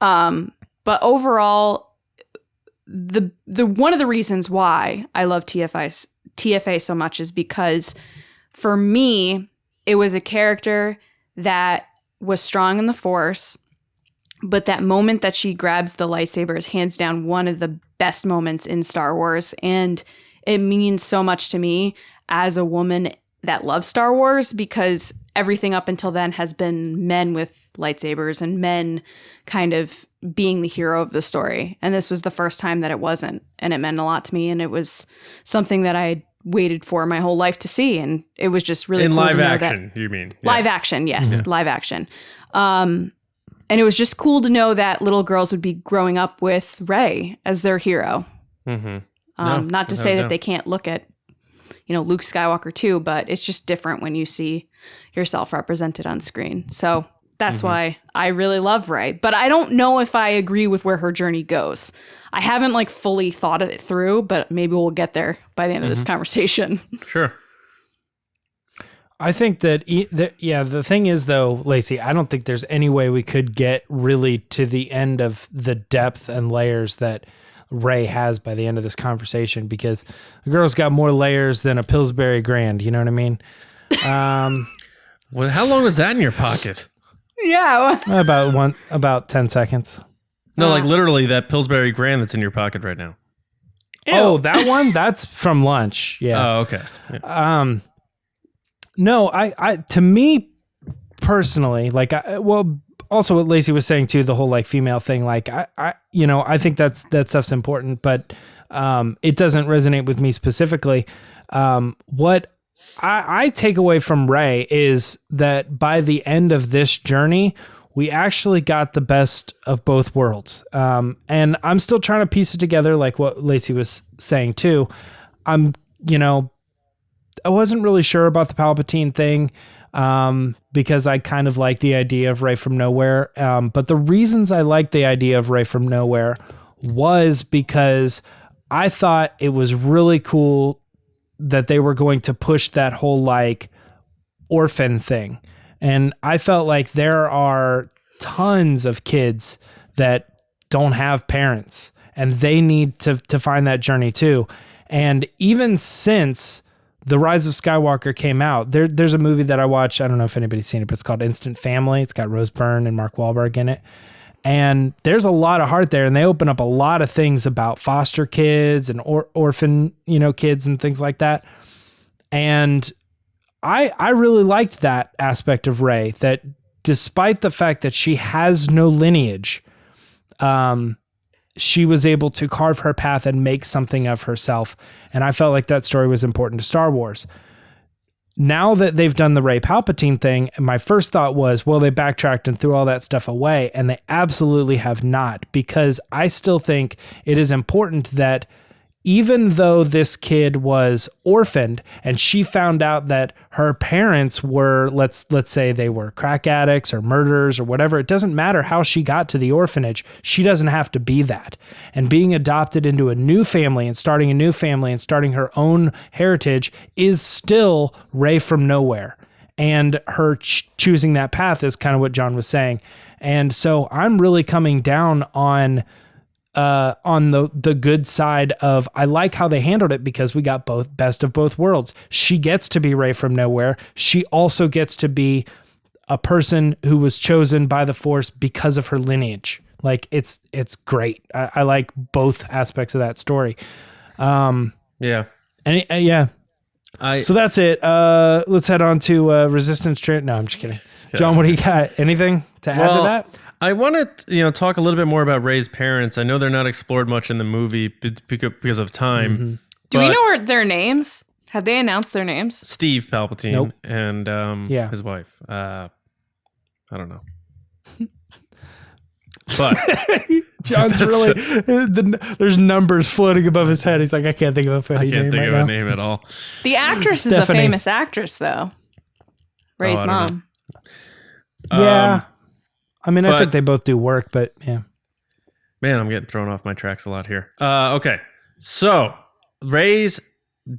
[SPEAKER 3] But overall, the one of the reasons why I love TFA so much is because for me, it was a character that was strong in the Force, but that moment that she grabs the lightsaber is hands down one of the best moments in Star Wars. And it means so much to me as a woman that loves Star Wars, because everything up until then has been men with lightsabers and men kind of being the hero of the story. And this was the first time that it wasn't. And it meant a lot to me. And it was something that I waited for my whole life to see. And it was just really
[SPEAKER 1] in
[SPEAKER 3] cool
[SPEAKER 1] live
[SPEAKER 3] to know
[SPEAKER 1] action, you mean? Yeah.
[SPEAKER 3] Live action, yes. Live action. And it was just cool to know that little girls would be growing up with Rey as their hero.
[SPEAKER 1] Mm-hmm.
[SPEAKER 3] Not to say that they can't look at, Luke Skywalker too, but it's just different when you see yourself represented on screen. So that's why I really love Rey. But I don't know if I agree with where her journey goes. I haven't fully thought it through, but maybe we'll get there by the end of this conversation.
[SPEAKER 1] Sure.
[SPEAKER 2] I think that, the thing is, though, Lacey, I don't think there's any way we could get really to the end of the depth and layers that Rey has by the end of this conversation, because the girl's got more layers than a Pillsbury Grand. You know what I mean?
[SPEAKER 1] Well, how long was that in your pocket?
[SPEAKER 3] Yeah.
[SPEAKER 2] About 10 seconds.
[SPEAKER 1] No, literally that Pillsbury Grand that's in your pocket right now.
[SPEAKER 3] Ew.
[SPEAKER 2] Oh, that one? That's from lunch. Yeah.
[SPEAKER 1] Oh, okay. Yeah.
[SPEAKER 2] No, I to me personally, also what Lacey was saying too, the whole female thing, I think that stuff's important, but it doesn't resonate with me specifically. What I take away from Rey is that by the end of this journey, we actually got the best of both worlds. And I'm still trying to piece it together, like what Lacey was saying too. I wasn't really sure about the Palpatine thing, because I kind of like the idea of Rey from Nowhere. But the reasons I liked the idea of Rey from Nowhere was because I thought it was really cool that they were going to push that whole orphan thing. And I felt like there are tons of kids that don't have parents, and they need to find that journey too. And even since The Rise of Skywalker came out, there's a movie that I watched. I don't know if anybody's seen it, but it's called Instant Family. It's got Rose Byrne and Mark Wahlberg in it. And there's a lot of heart there, and they open up a lot of things about foster kids and orphan, kids and things like that. And I really liked that aspect of Rey, that despite the fact that she has no lineage, she was able to carve her path and make something of herself. And I felt like that story was important to Star Wars. Now that they've done the Rey Palpatine thing, my first thought was, well, they backtracked and threw all that stuff away. And they absolutely have not, because I still think it is important that even though this kid was orphaned and she found out that her parents were, let's say they were crack addicts or murderers or whatever, it doesn't matter how she got to the orphanage. She doesn't have to be that. And being adopted into a new family and starting a new family and starting her own heritage is still Rey from Nowhere. And her choosing that path is kind of what John was saying. And so I'm really coming down on the good side of, I like how they handled it, because we got both best of both worlds. She gets to be Rey from Nowhere. She also gets to be a person who was chosen by the Force because of her lineage. It's great. I like both aspects of that story.
[SPEAKER 1] Yeah.
[SPEAKER 2] And yeah. So that's it. Let's head on to Resistance Trend. No, I'm just kidding. John, what do you got? Anything to add to that?
[SPEAKER 1] I want to, talk a little bit more about Rey's parents. I know they're not explored much in the movie because of time. Mm-hmm.
[SPEAKER 3] Do we know their names? Have they announced their names?
[SPEAKER 1] Steve Palpatine.
[SPEAKER 2] Nope.
[SPEAKER 1] And his wife. I don't know. But
[SPEAKER 2] John's really there's numbers floating above his head. He's like, I can't think of a funny name.
[SPEAKER 1] I can't think of a name at all.
[SPEAKER 3] The actress is a famous actress, though. Rey's mom.
[SPEAKER 2] Yeah. I mean, I think they both do work, but yeah.
[SPEAKER 1] Man, I'm getting thrown off my tracks a lot here. Okay. So, Rey's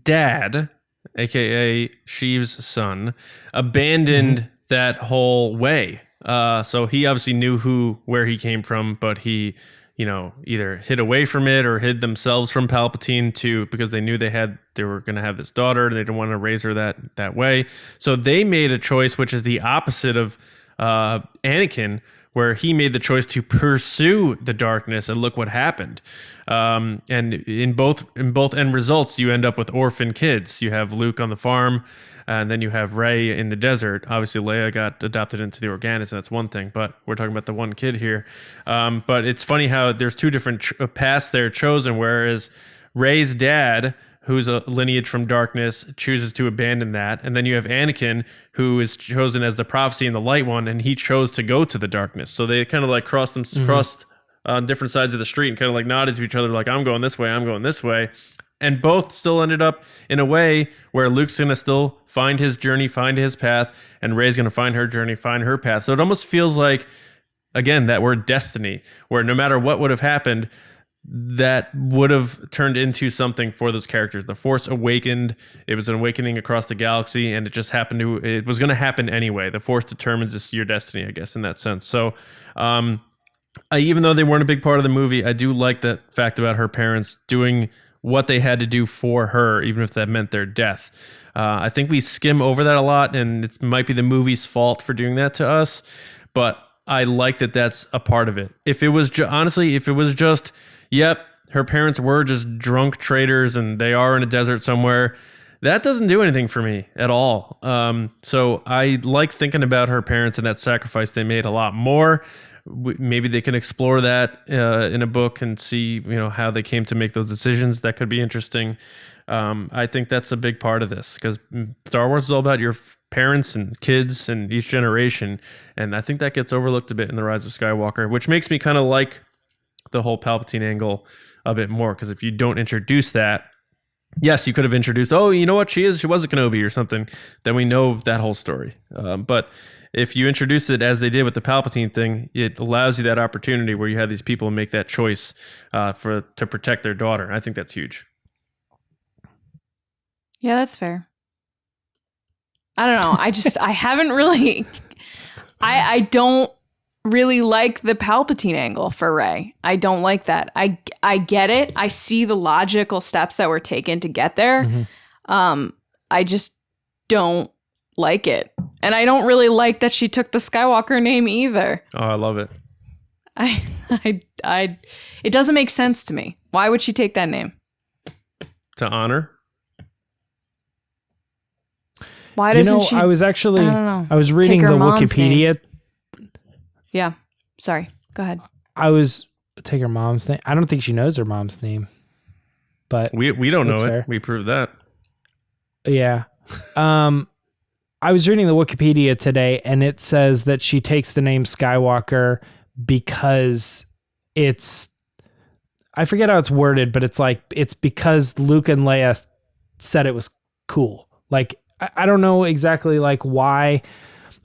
[SPEAKER 1] dad, aka Sheev's son, abandoned that whole way. So he obviously knew where he came from, but he either hid away from it or hid themselves from Palpatine because they knew they were going to have this daughter and they didn't want to raise her that way. So they made a choice, which is the opposite of Anakin, where he made the choice to pursue the darkness, and look what happened. And in both end results, you end up with orphan kids. You have Luke on the farm, and then you have Rey in the desert. Obviously, Leia got adopted into the Organics, and that's one thing, but we're talking about the one kid here. But it's funny how there's two different paths there chosen, whereas Rey's dad, who's a lineage from darkness, chooses to abandon that. And then you have Anakin, who is chosen as the prophecy and the light one, and he chose to go to the darkness. So they kind of like crossed on different sides of the street and kind of like nodded to each other like, I'm going this way, I'm going this way. And both still ended up in a way where Luke's going to still find his journey, find his path, and Rey's going to find her journey, find her path. So it almost feels like, again, that word destiny, where no matter what would have happened, that would have turned into something for those characters. The Force awakened. It was an awakening across the galaxy, and it just happened it was going to happen anyway. The Force determines your destiny, I guess, in that sense. So, even though they weren't a big part of the movie, I do like that fact about her parents doing what they had to do for her, even if that meant their death. I think we skim over that a lot, and it might be the movie's fault for doing that to us, but I like that that's a part of it. If it was honestly, if it was just, yep, her parents were just drunk traders and they are in a desert somewhere, that doesn't do anything for me at all. So I like thinking about her parents and that sacrifice they made a lot more. Maybe they can explore that in a book and see, how they came to make those decisions. That could be interesting. I think that's a big part of this, because Star Wars is all about your parents and kids and each generation. And I think that gets overlooked a bit in The Rise of Skywalker, which makes me kind of like the whole Palpatine angle a bit more, because if you don't introduce that, yes, you could have introduced, oh, you know what, she was a Kenobi or something, then we know that whole story. But if you introduce it as they did with the Palpatine thing, it allows you that opportunity where you have these people make that choice to protect their daughter. I think that's huge.
[SPEAKER 3] Yeah, that's fair. I don't know. I haven't really, I don't really like the Palpatine angle for Rey. I don't like that. I get it. I see the logical steps that were taken to get there. Mm-hmm. I just don't like it. And I don't really like that she took the Skywalker name either.
[SPEAKER 1] Oh, I love it.
[SPEAKER 3] It doesn't make sense to me. Why would she take that name?
[SPEAKER 2] To
[SPEAKER 1] honor?
[SPEAKER 3] Why doesn't she?
[SPEAKER 2] I was actually, I was reading the Wikipedia.
[SPEAKER 3] Yeah. Sorry. Go ahead.
[SPEAKER 2] Take her mom's name. I don't think she knows her mom's name, but
[SPEAKER 1] we don't know
[SPEAKER 2] fair.
[SPEAKER 1] It. We proved that.
[SPEAKER 2] Yeah. I was reading the Wikipedia today, and it says that she takes the name Skywalker because I forget how it's worded, but it's because Luke and Leia said it was cool. Like, I don't know exactly why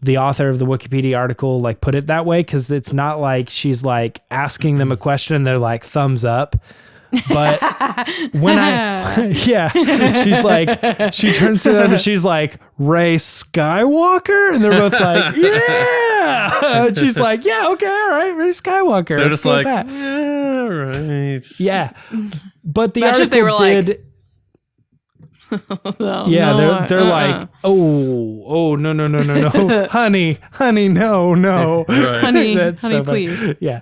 [SPEAKER 2] the author of the Wikipedia article put it that way, because it's not like she's asking them a question and they're like thumbs up. But when she turns to them and she's like, Rey Skywalker, and they're both like, yeah. And she's like, yeah, okay, all right, Rey Skywalker.
[SPEAKER 1] They're just like, yeah, right.
[SPEAKER 2] Yeah, but the
[SPEAKER 3] Imagine
[SPEAKER 2] article
[SPEAKER 3] if they were
[SPEAKER 2] did. They're like, no, honey, no,
[SPEAKER 1] Right.
[SPEAKER 3] honey, please.
[SPEAKER 2] Yeah.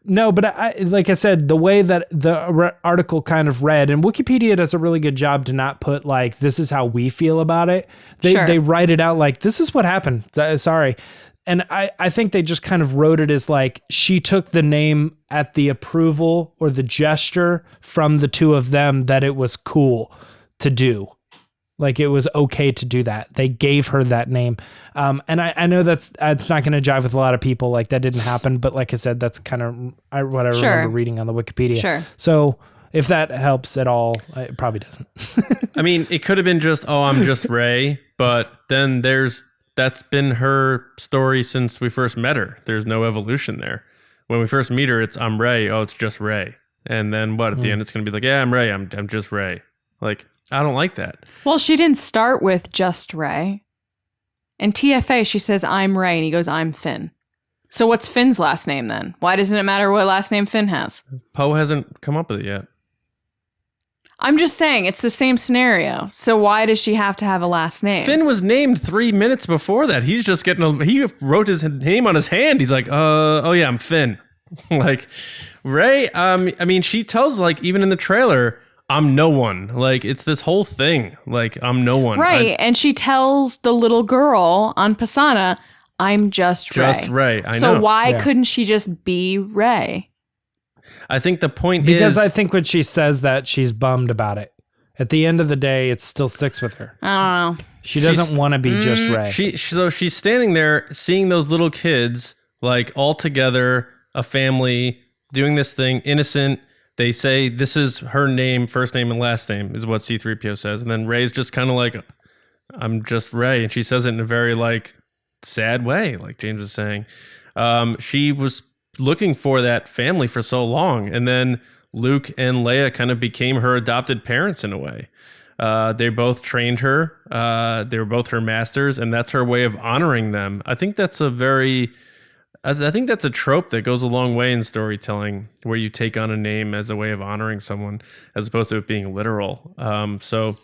[SPEAKER 2] No, but like I said, the way that the article kind of read, and Wikipedia does a really good job to not put this is how we feel about it. They write it out like, this is what happened. Sorry. And I think they just kind of wrote it as she took the name at the approval or the gesture from the two of them that it was cool to do. It was okay to do that. They gave her that name. And I know it's not going to jive with a lot of people. That didn't happen. But like I said, that's kind of what I remember reading on the Wikipedia.
[SPEAKER 3] Sure.
[SPEAKER 2] So if that helps at all, it probably doesn't.
[SPEAKER 1] I mean, it could have been just, I'm just Rey. But then that's been her story since we first met her. There's no evolution there. When we first meet her, I'm Rey. Oh, it's just Rey. And then at the end, it's going to be yeah, I'm Rey. I'm just Rey. I don't like that.
[SPEAKER 3] Well, she didn't start with just Rey. In TFA, she says, I'm Rey, and he goes, I'm Finn. So what's Finn's last name then? Why doesn't it matter what last name Finn has?
[SPEAKER 1] Poe hasn't come up with it yet.
[SPEAKER 3] I'm just saying it's the same scenario. So why does she have to have a last name?
[SPEAKER 1] Finn was named 3 minutes before that. He's just he wrote his name on his hand. He's like, oh yeah, I'm Finn. Like, Rey, I mean, she tells, like, even in the trailer, I'm no one. Like, it's this whole thing. Like, I'm no one.
[SPEAKER 3] Right. And she tells the little girl on Pisana, I'm just Rey.
[SPEAKER 1] Just Rey. I know.
[SPEAKER 3] So why couldn't she just be Rey?
[SPEAKER 1] I think the point
[SPEAKER 2] Because
[SPEAKER 1] is...
[SPEAKER 2] I think when she says that, she's bummed about it. At the end of the day, it still sticks with her.
[SPEAKER 3] I don't know.
[SPEAKER 2] She doesn't want to be just Rey.
[SPEAKER 1] So she's standing there seeing those little kids, like, all together, a family, doing this thing, innocent. They say this is her name, first name and last name, is what C-3PO says. And then Rey's just kind of like, I'm just Rey. And she says it in a very, like, sad way, like James was saying. She was looking for that family for so long, and then Luke and Leia kind of became her adopted parents in a way. They both trained her. They were both her masters, and that's her way of honoring them. I think that's a trope that goes a long way in storytelling, where you take on a name as a way of honoring someone as opposed to it being literal. So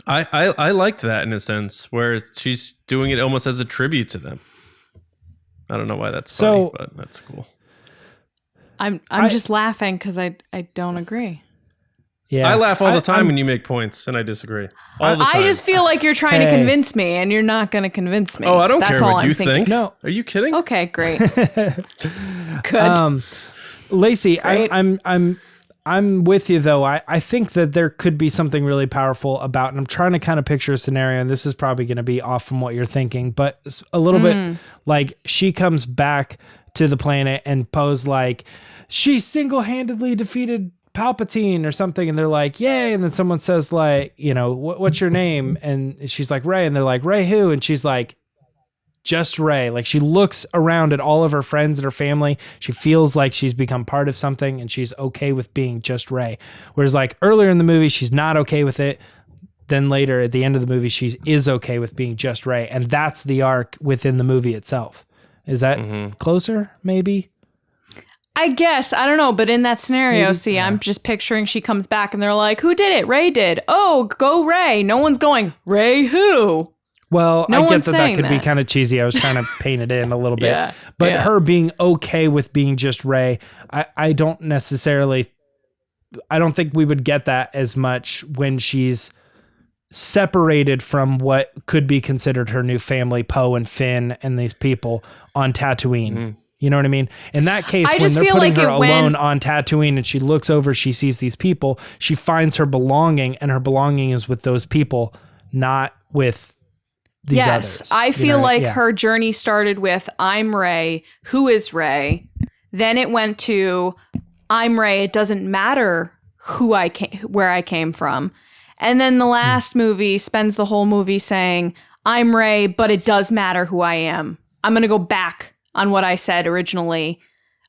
[SPEAKER 1] I liked that in a sense, where she's doing it almost as a tribute to them. I don't know why that's funny, but that's cool.
[SPEAKER 3] I'm just laughing because I don't agree.
[SPEAKER 2] Yeah,
[SPEAKER 1] I laugh all the time when you make points, and I disagree. All the time.
[SPEAKER 3] I just feel like you're trying to convince me, and you're not going to convince me.
[SPEAKER 1] Oh, I don't
[SPEAKER 3] That's
[SPEAKER 1] care
[SPEAKER 3] all
[SPEAKER 1] what
[SPEAKER 3] I'm
[SPEAKER 1] you
[SPEAKER 3] thinking.
[SPEAKER 1] think.
[SPEAKER 2] No.
[SPEAKER 1] Are you kidding?
[SPEAKER 3] Okay, great. Good.
[SPEAKER 2] Lacey,
[SPEAKER 3] Great.
[SPEAKER 2] I'm with you though. I think that there could be something really powerful about, and I'm trying to kind of picture a scenario, and this is probably going to be off from what you're thinking, but a little bit like she comes back to the planet and Poe's like, she single-handedly defeated Palpatine or something, and they're like, yay, and then someone says, like, you know, what's your name? And she's like, Rey, and they're like, Rey who? And she's like, just Rey. Like, she looks around at all of her friends and her family. She feels like she's become part of something, and she's okay with being just Rey. Whereas, like, earlier in the movie, she's not okay with it. Then later, at the end of the movie, she is okay with being just Rey, and that's the arc within the movie itself. Is that closer, maybe?
[SPEAKER 3] I guess. I don't know. But in that scenario, I'm just picturing she comes back and they're like, who did it? Rey did. Oh, go Rey. No one's going, Rey who?
[SPEAKER 2] Well,
[SPEAKER 3] No
[SPEAKER 2] I get
[SPEAKER 3] one's
[SPEAKER 2] that
[SPEAKER 3] saying
[SPEAKER 2] could be
[SPEAKER 3] that.
[SPEAKER 2] kind of cheesy. I was trying to paint it in a little bit.
[SPEAKER 3] Yeah,
[SPEAKER 2] But
[SPEAKER 3] yeah.
[SPEAKER 2] her being okay with being just Rey, I don't think we would get that as much when she's separated from what could be considered her new family, Poe and Finn and these people on Tatooine. You know what I mean? In that case,
[SPEAKER 3] I
[SPEAKER 2] when
[SPEAKER 3] just
[SPEAKER 2] they're
[SPEAKER 3] feel
[SPEAKER 2] putting
[SPEAKER 3] like
[SPEAKER 2] her
[SPEAKER 3] it went-
[SPEAKER 2] alone on Tatooine and she looks over, she sees these people, she finds her belonging, and her belonging is with those people, not with these
[SPEAKER 3] Yes,
[SPEAKER 2] others.
[SPEAKER 3] I
[SPEAKER 2] You
[SPEAKER 3] feel
[SPEAKER 2] know?
[SPEAKER 3] like
[SPEAKER 2] Yeah.
[SPEAKER 3] her journey started with I'm Rey, who is Rey? Then it went to I'm Rey, it doesn't matter where I came from. And then the last movie spends the whole movie saying I'm Rey, but it does matter who I am. I'm going to go back on what I said originally.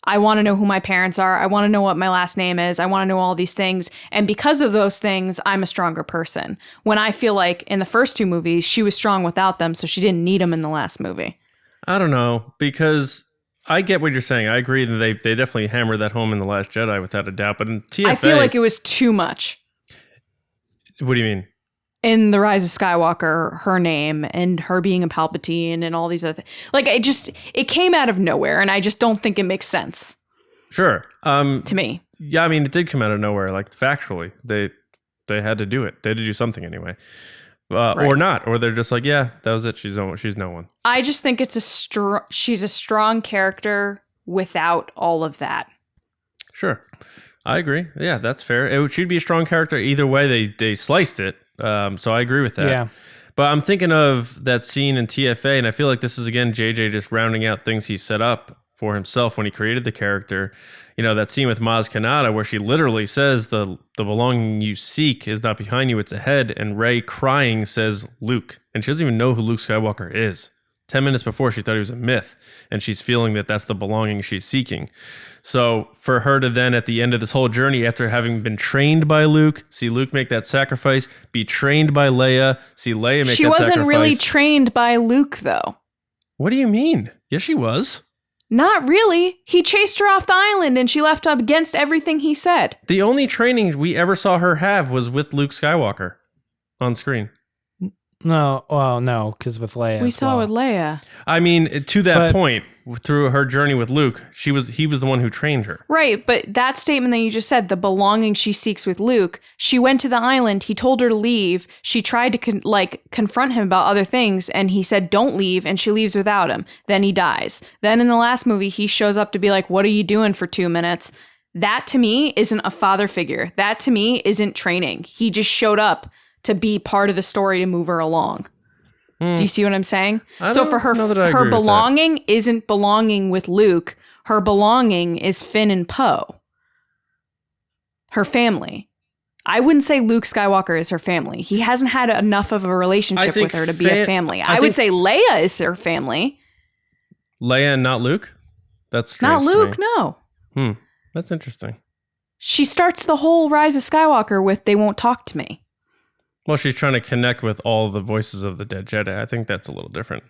[SPEAKER 3] I want to know who my parents are. I want to know what my last name is. I want to know all these things. And because of those things, I'm a stronger person. When I feel like in the first two movies, she was strong without them, so she didn't need them in the last movie.
[SPEAKER 1] I don't know, because I get what you're saying. I agree that they definitely hammered that home in The Last Jedi without a doubt. But in TFA...
[SPEAKER 3] I feel like it was too much.
[SPEAKER 1] What do you mean?
[SPEAKER 3] In The Rise of Skywalker, her name and her being a Palpatine and all these other things. Like, it came out of nowhere, and I just don't think it makes sense.
[SPEAKER 1] Sure.
[SPEAKER 3] To me.
[SPEAKER 1] Yeah, I mean, it did come out of nowhere. Like, factually, they had to do it. They had to do something anyway. Or not. Or they're just like, yeah, that was it. She's no one.
[SPEAKER 3] I just think she's a strong character without all of that.
[SPEAKER 1] Sure. I agree. Yeah, that's fair. She'd be a strong character either way they sliced it. So I agree with that.
[SPEAKER 2] Yeah.
[SPEAKER 1] But I'm thinking of that scene in TFA, and I feel like this is, again, JJ just rounding out things he set up for himself when he created the character. You know, that scene with Maz Kanata where she literally says the belonging you seek is not behind you, it's ahead. And Rey crying says Luke. And she doesn't even know who Luke Skywalker is. 10 minutes before, she thought he was a myth. And she's feeling that that's the belonging she's seeking. So for her to then, at the end of this whole journey, after having been trained by Luke, see Luke make that sacrifice, be trained by Leia, see Leia make that sacrifice.
[SPEAKER 3] She wasn't really trained by Luke, though.
[SPEAKER 1] What do you mean? Yes, she was.
[SPEAKER 3] Not really. He chased her off the island and she left up against everything he said.
[SPEAKER 1] The only training we ever saw her have was with Luke Skywalker on screen.
[SPEAKER 2] No, well, no, because with Leia.
[SPEAKER 3] We
[SPEAKER 2] as
[SPEAKER 3] saw
[SPEAKER 2] well.
[SPEAKER 3] with Leia.
[SPEAKER 1] I mean, to that
[SPEAKER 2] But-
[SPEAKER 1] point, through her journey with Luke, he was the one who trained her.
[SPEAKER 3] Right, but that statement that you just said, the belonging she seeks with Luke, she went to the island, he told her to leave, she tried to confront him about other things, and he said, don't leave, and she leaves without him. Then he dies. Then in the last movie, he shows up to be like, what are you doing for 2 minutes? That to me isn't a father figure. That to me isn't training. He just showed up to be part of the story to move her along. Do you see what I'm saying? So for her, her belonging isn't belonging with Luke. Her belonging is Finn and Poe. Her family. I wouldn't say Luke Skywalker is her family. He hasn't had enough of a relationship with her to be a family. I would say Leia is her family.
[SPEAKER 1] Leia and not Luke? That's strange.
[SPEAKER 3] Not Luke, no.
[SPEAKER 1] That's interesting.
[SPEAKER 3] She starts the whole Rise of Skywalker with, they won't talk to me.
[SPEAKER 1] Well, she's trying to connect with all the voices of the dead Jedi. I think that's a little different.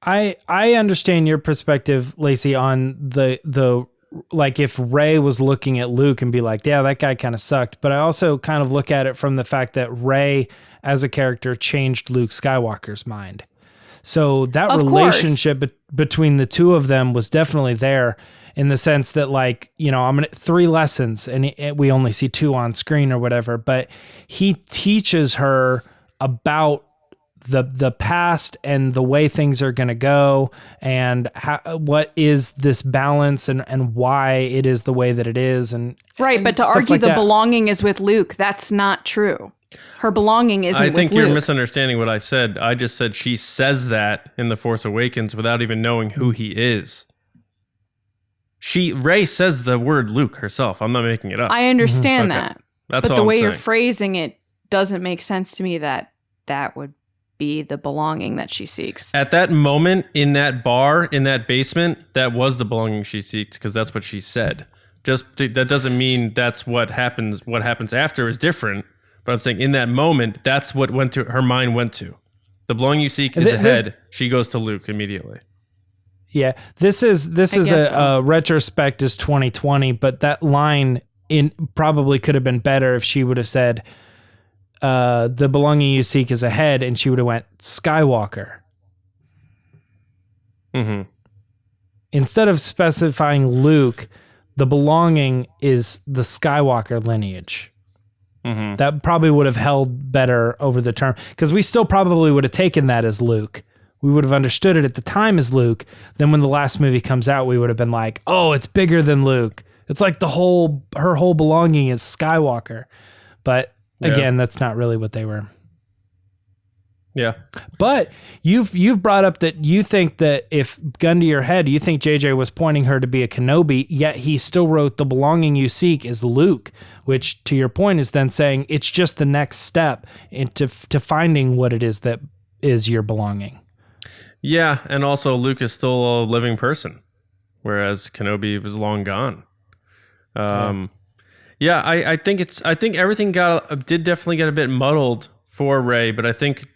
[SPEAKER 2] I understand your perspective, Lacey, on the like if Rey was looking at Luke and be like, yeah, that guy kind of sucked. But I also kind of look at it from the fact that Rey as a character changed Luke Skywalker's mind. So that relationship between the two of them was definitely there. In the sense that, like, you know, I'm gonna 3 lessons and we only see 2 on screen or whatever, but he teaches her about the past and the way things are going to go and what is this balance and why it is the way that it is. And
[SPEAKER 3] right, but to argue like the belonging is with Luke, that's not true. Her belonging isn't with Luke.
[SPEAKER 1] I think you're misunderstanding what I said. I just said she says that in The Force Awakens without even knowing who he is. Rey says the word Luke herself. I'm not making it up.
[SPEAKER 3] I understand that.
[SPEAKER 1] That's
[SPEAKER 3] but
[SPEAKER 1] all
[SPEAKER 3] the way
[SPEAKER 1] I'm
[SPEAKER 3] you're
[SPEAKER 1] saying.
[SPEAKER 3] phrasing it doesn't make sense to me that would be the belonging that she seeks.
[SPEAKER 1] At that moment, in that bar, in that basement, that was the belonging she seeks because that's what she said. Just that doesn't mean that's what happens. What happens after is different. But I'm saying in that moment, that's what her mind went to. The belonging you seek is ahead. She goes to Luke immediately.
[SPEAKER 2] Yeah, this is a retrospect is 2020, but that line probably could have been better if she would have said, the belonging you seek is ahead, and she would have went Skywalker.
[SPEAKER 1] Mm-hmm.
[SPEAKER 2] Instead of specifying Luke, the belonging is the Skywalker lineage.
[SPEAKER 1] Mm-hmm.
[SPEAKER 2] That probably would have held better over the term, because we still probably would have taken that as Luke. We would have understood it at the time as Luke. Then when the last movie comes out, we would have been like, oh, it's bigger than Luke. It's like her whole belonging is Skywalker. But again, that's not really what they were.
[SPEAKER 1] Yeah.
[SPEAKER 2] But you've brought up that you think that if gun to your head, you think JJ was pointing her to be a Kenobi, yet he still wrote the belonging you seek is Luke, which to your point is then saying it's just the next step into finding what it is that is your belonging.
[SPEAKER 1] Yeah, and also Luke is still a living person, whereas Kenobi was long gone. Yeah, I think everything did definitely get a bit muddled for Rey, but I think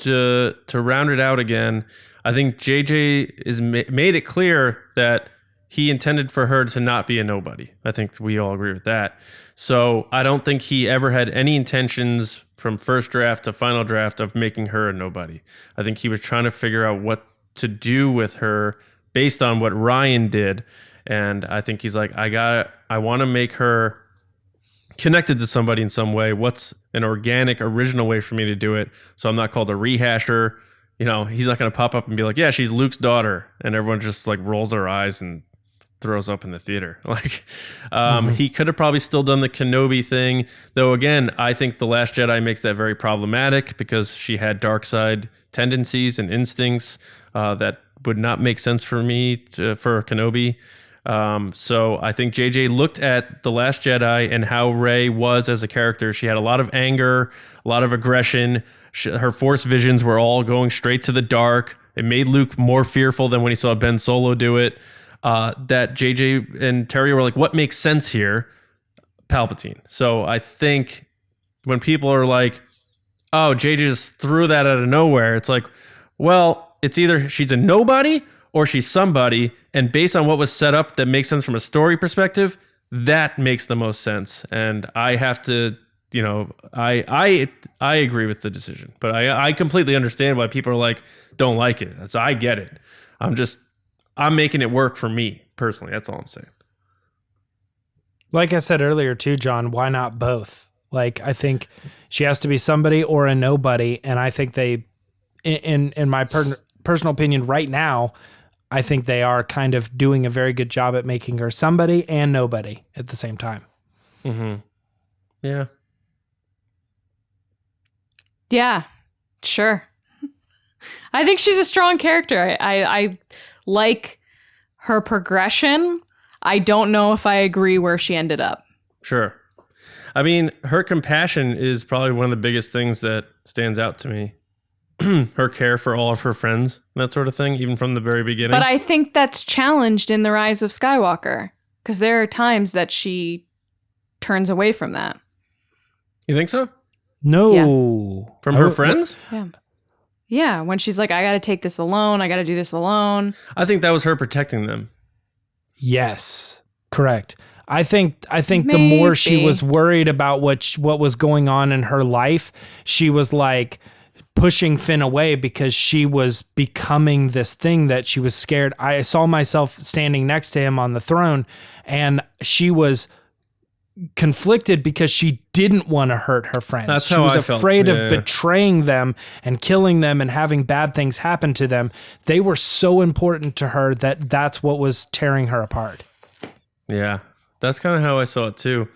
[SPEAKER 1] to round it out again, I think JJ is made it clear that he intended for her to not be a nobody. I think we all agree with that. So I don't think he ever had any intentions from first draft to final draft of making her a nobody. I think he was trying to figure out what to do with her based on what Ryan did. And I think he's like, I want to make her connected to somebody in some way. What's an organic, original way for me to do it? So I'm not called a rehasher. You know, he's not going to pop up and be like, yeah, she's Luke's daughter. And everyone just like rolls their eyes and throws up in the theater. Like, he could have probably still done the Kenobi thing. Though, again, I think The Last Jedi makes that very problematic because she had dark side tendencies and instincts that would not make sense for me for Kenobi. So I think JJ looked at The Last Jedi and how Rey was as a character. She had a lot of anger, a lot of aggression. Her Force visions were all going straight to the dark. It made Luke more fearful than when he saw Ben Solo do it. That JJ and Terry were like, what makes sense here? Palpatine. So I think when people are like, oh, JJ just threw that out of nowhere, it's like, well, it's either she's a nobody or she's somebody, and based on what was set up that makes sense from a story perspective, that makes the most sense. And I have to, I agree with the decision, but I completely understand why people are like, don't like it. So I get it. I'm making it work for me personally. That's all I'm saying.
[SPEAKER 2] Like I said earlier too, John, why not both? Like, I think she has to be somebody or a nobody. And I think they, in my personal opinion right now, I think they are kind of doing a very good job at making her somebody and nobody at the same time.
[SPEAKER 1] Mm-hmm. Yeah.
[SPEAKER 3] Yeah, sure. I think she's a strong character. I like her progression. I don't know if I agree where she ended up.
[SPEAKER 1] Sure. I mean, her compassion is probably one of the biggest things that stands out to me. Her care for all of her friends, that sort of thing, even from the very beginning.
[SPEAKER 3] But I think that's challenged in The Rise of Skywalker, because there are times that she turns away from that.
[SPEAKER 1] You think so?
[SPEAKER 2] No.
[SPEAKER 1] From her friends?
[SPEAKER 3] Yeah. Yeah, when she's like, I got to take this alone. I got to do this alone.
[SPEAKER 1] I think that was her protecting them.
[SPEAKER 2] Yes, correct. I think the more she was worried about what was going on in her life, she was like pushing Finn away because she was becoming this thing that she was scared. I saw myself standing next to him on the throne, and she was conflicted because she didn't want to hurt her friends.
[SPEAKER 1] That's
[SPEAKER 2] she
[SPEAKER 1] how
[SPEAKER 2] was
[SPEAKER 1] I felt.
[SPEAKER 2] afraid
[SPEAKER 1] Yeah.
[SPEAKER 2] of betraying them and killing them and having bad things happen to them. They were so important to her that that's what was tearing her apart.
[SPEAKER 1] Yeah, that's kind of how I saw it too.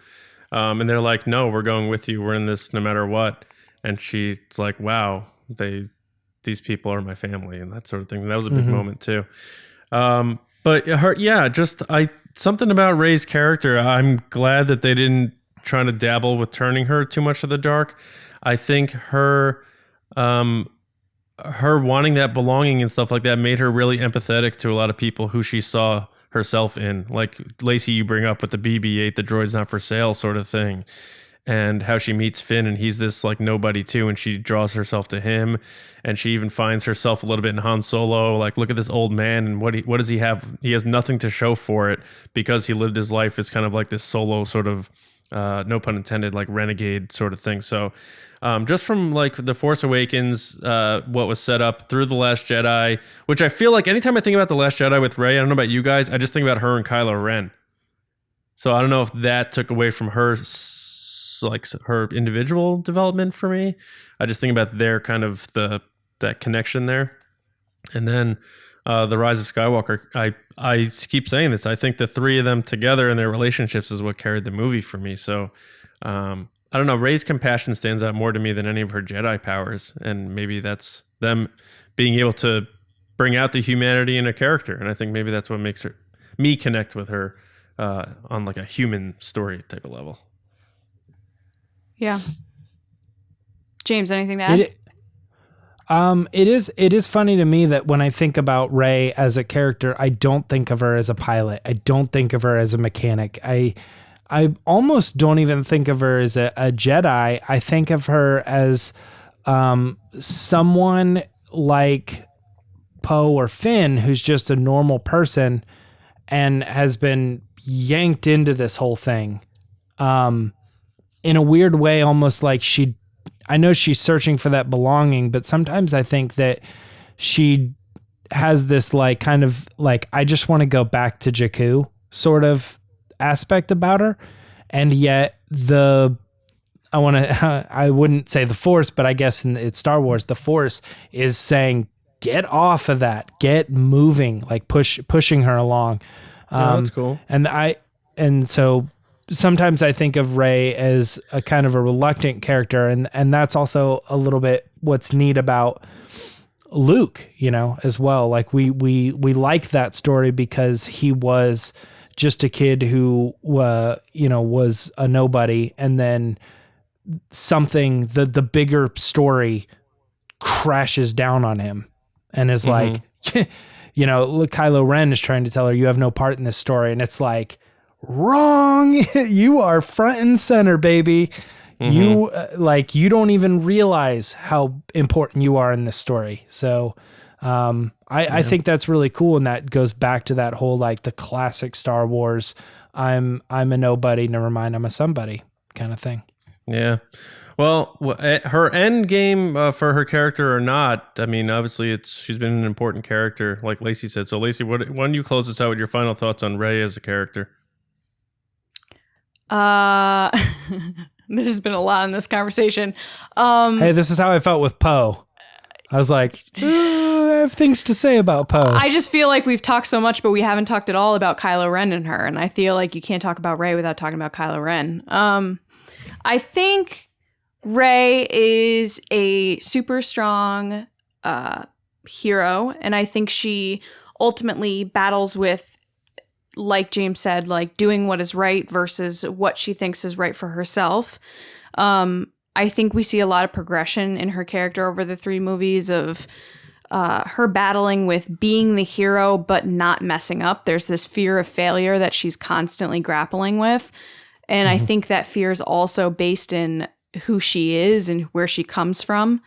[SPEAKER 1] And they're like, no, we're going with you. We're in this no matter what. And she's like, wow, these people are my family and that sort of thing. And that was a big moment too. But something about Rey's character, I'm glad that they didn't try to dabble with turning her too much to the dark. I think her wanting that belonging and stuff like that made her really empathetic to a lot of people who she saw herself in. Like Lacey, you bring up with the BB-8, the droid's not for sale sort of thing. And how she meets Finn and he's this like nobody too, and she draws herself to him, and she even finds herself a little bit in Han Solo. Like, look at this old man, and what does he have? He has nothing to show for it because he lived his life as kind of like this solo sort of, no pun intended, like renegade sort of thing. So just from like The Force Awakens, what was set up through The Last Jedi, which I feel like anytime I think about The Last Jedi with Rey, I don't know about you guys, I just think about her and Kylo Ren. So I don't know if that took away from her like her individual development for me. I just think about their kind of that connection there. And then the Rise of Skywalker, I keep saying this, I think the three of them together and their relationships is what carried the movie for me. So I don't know, Rey's compassion stands out more to me than any of her Jedi powers, and maybe that's them being able to bring out the humanity in a character. And I think maybe that's what makes me connect with her on like a human story type of level.
[SPEAKER 3] Yeah. James, anything to add?
[SPEAKER 2] It is funny to me that when I think about Rey as a character, I don't think of her as a pilot. I don't think of her as a mechanic. I almost don't even think of her as a Jedi. I think of her as someone like Poe or Finn, who's just a normal person and has been yanked into this whole thing. In a weird way, almost like I know she's searching for that belonging, but sometimes I think that she has this like kind of like, I just want to go back to Jakku sort of aspect about her. And yet I wouldn't say the Force, but I guess it's Star Wars, the Force is saying, get off of that, get moving, like pushing her along.
[SPEAKER 1] That's cool.
[SPEAKER 2] And so sometimes I think of Rey as a kind of a reluctant character, and that's also a little bit what's neat about Luke, as well. Like we like that story because he was just a kid who was a nobody, and then something, the bigger story crashes down on him and is like, look, Kylo Ren is trying to tell her, you have no part in this story, and it's like, wrong. You are front and center, baby. You you don't even realize how important you are in this story. So I I think that's really cool, and that goes back to that whole like the classic Star Wars. I'm a nobody, never mind, I'm a somebody kind of thing.
[SPEAKER 1] Yeah. Well, her end game for her character or not, I mean, obviously she's been an important character, like Lacey said. So, Lacey, why don't you close us out with your final thoughts on Rey as a character?
[SPEAKER 3] There's been a lot in this conversation.
[SPEAKER 2] Hey, this is how I felt with Poe. I was like, I have things to say about Poe.
[SPEAKER 3] I just feel like we've talked so much, but we haven't talked at all about Kylo Ren and her. And I feel like you can't talk about Rey without talking about Kylo Ren. I think Rey is a super strong hero. And I think she ultimately battles with, like James said, like doing what is right versus what she thinks is right for herself. I think we see a lot of progression in her character over the 3 movies of her battling with being the hero but not messing up. There's this fear of failure that she's constantly grappling with. And I think that fear is also based in who she is and where she comes from.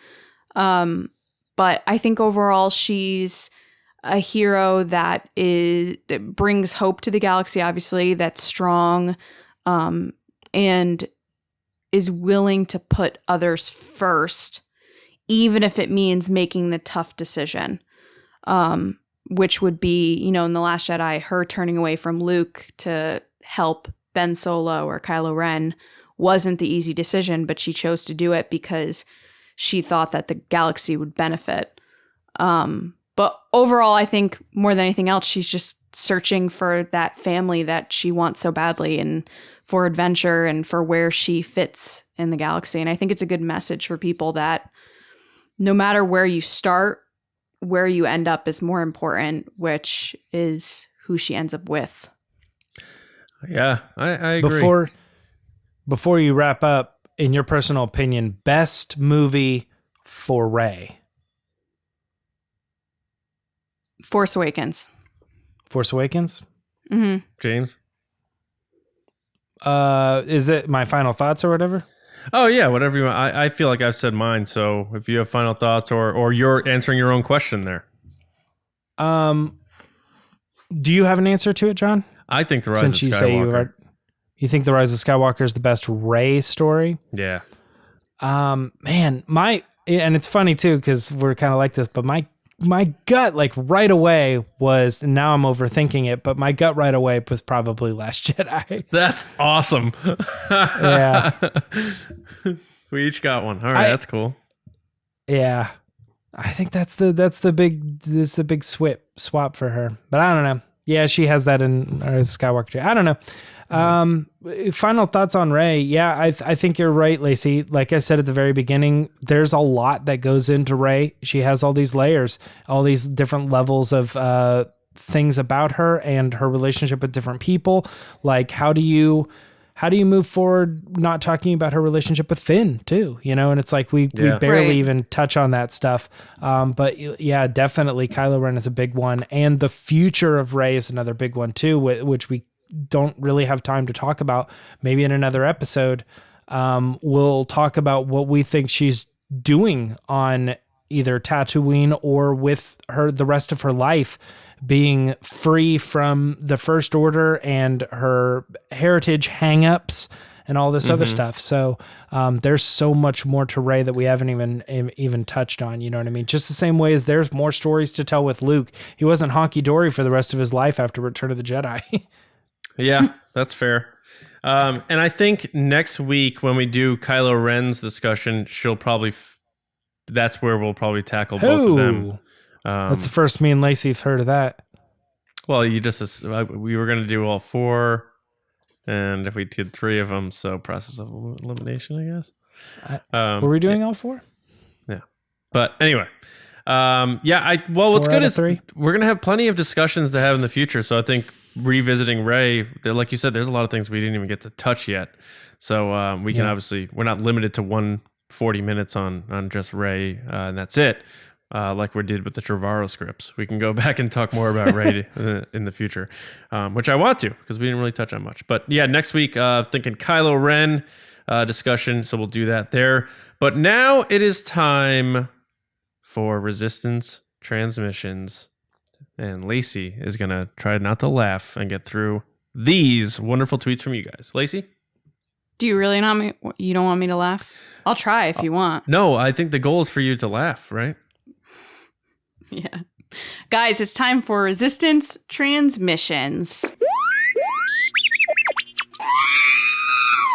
[SPEAKER 3] But I think overall she's a hero that brings hope to the galaxy, obviously, that's strong and is willing to put others first, even if it means making the tough decision, which would be, in The Last Jedi, her turning away from Luke to help Ben Solo or Kylo Ren wasn't the easy decision, but she chose to do it because she thought that the galaxy would benefit. But overall, I think more than anything else, she's just searching for that family that she wants so badly and for adventure and for where she fits in the galaxy. And I think it's a good message for people that no matter where you start, where you end up is more important, which is who she ends up with.
[SPEAKER 1] Yeah, I agree.
[SPEAKER 2] Before you wrap up, in your personal opinion, best movie for Rey?
[SPEAKER 3] Force Awakens.
[SPEAKER 2] Force Awakens?
[SPEAKER 3] Mm-hmm.
[SPEAKER 1] James?
[SPEAKER 2] Is it my final thoughts or whatever?
[SPEAKER 1] Oh, yeah, whatever you want. I feel like I've said mine, so if you have final thoughts or you're answering your own question there.
[SPEAKER 2] Do you have an answer to it, John?
[SPEAKER 1] I think The Rise of Skywalker.
[SPEAKER 2] You think The Rise of Skywalker is the best Rey story?
[SPEAKER 1] Yeah.
[SPEAKER 2] Man, and it's funny too, because we're kind of like this, but my gut, like right away was, and now I'm overthinking it, but my gut right away was probably Last Jedi.
[SPEAKER 1] That's awesome.
[SPEAKER 2] Yeah.
[SPEAKER 1] We each got one. All right, that's cool.
[SPEAKER 2] Yeah. I think that's the big swap for her. But I don't know. Yeah, she has that in Skywalker too. I don't know. Final thoughts on Rey. Yeah, I think you're right, Lacey. Like I said at the very beginning, there's a lot that goes into Rey. She has all these layers, all these different levels of things about her and her relationship with different people. Like how do you move forward not talking about her relationship with Finn too, and it's like we barely even touch on that stuff. But yeah, definitely Kylo Ren is a big one. And the future of Rey is another big one too, which we don't really have time to talk about. Maybe in another episode, we'll talk about what we think she's doing on either Tatooine or with the rest of her life, being free from the First Order and her heritage hangups and all this other stuff. So there's so much more to Rey that we haven't even touched on. You know what I mean? Just the same way as there's more stories to tell with Luke. He wasn't honky-dory for the rest of his life after Return of the Jedi.
[SPEAKER 1] Yeah, that's fair. And I think next week when we do Kylo Ren's discussion, she'll probably... that's where we'll probably tackle both of them.
[SPEAKER 2] That's the first me and Lacey have heard of that.
[SPEAKER 1] Well, we were going to do all 4, and if we did 3 of them, so process of elimination, I guess.
[SPEAKER 2] Were we doing all 4?
[SPEAKER 1] Yeah. But anyway, what's good is
[SPEAKER 2] 3?
[SPEAKER 1] We're going to have plenty of discussions to have in the future, so I think revisiting Rey, like you said, there's a lot of things we didn't even get to touch yet. So we can obviously, we're not limited to 40 minutes on just Rey, and that's it. Like we did with the Trevorrow scripts. We can go back and talk more about Rey in the future, which I want to, because we didn't really touch on much. But yeah, next week, thinking Kylo Ren discussion, so we'll do that there. But now it is time for Resistance transmissions. And Lacey is going to try not to laugh and get through these wonderful tweets from you guys. Lacey?
[SPEAKER 3] Do you really not me? You don't want me to laugh? I'll try if you want.
[SPEAKER 1] No, I think the goal is for you to laugh, right?
[SPEAKER 3] Yeah. Guys, it's time for Resistance Transmissions.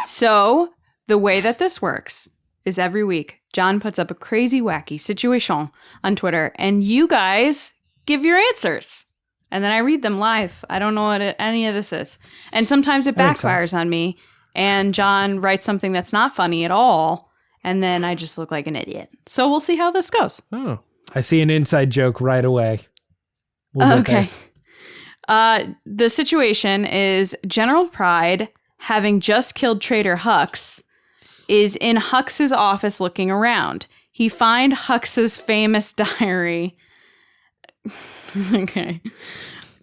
[SPEAKER 3] So, the way that this works is every week, John puts up a crazy, wacky situation on Twitter, and you guys give your answers. And then I read them live. I don't know what any of this is. And sometimes it backfires on me, and John writes something that's not funny at all, and then I just look like an idiot. So we'll see how this goes.
[SPEAKER 1] Oh.
[SPEAKER 2] I see an inside joke right away. We'll
[SPEAKER 3] Okay. The situation is General Pride, having just killed Traitor Hux, is in Hux's office looking around. He finds Hux's famous diary. Okay.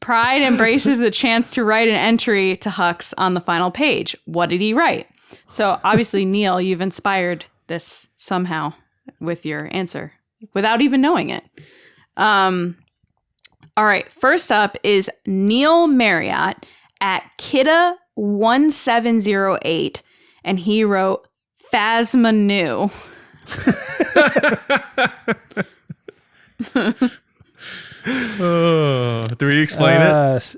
[SPEAKER 3] Pride embraces the chance to write an entry to Hux on the final page. What did he write? So obviously, Neil, you've inspired this somehow with your answer without even knowing it. All right. First up is Neil Marriott at Kidda1708, and he wrote Phasma New.
[SPEAKER 1] Oh, do we explain it?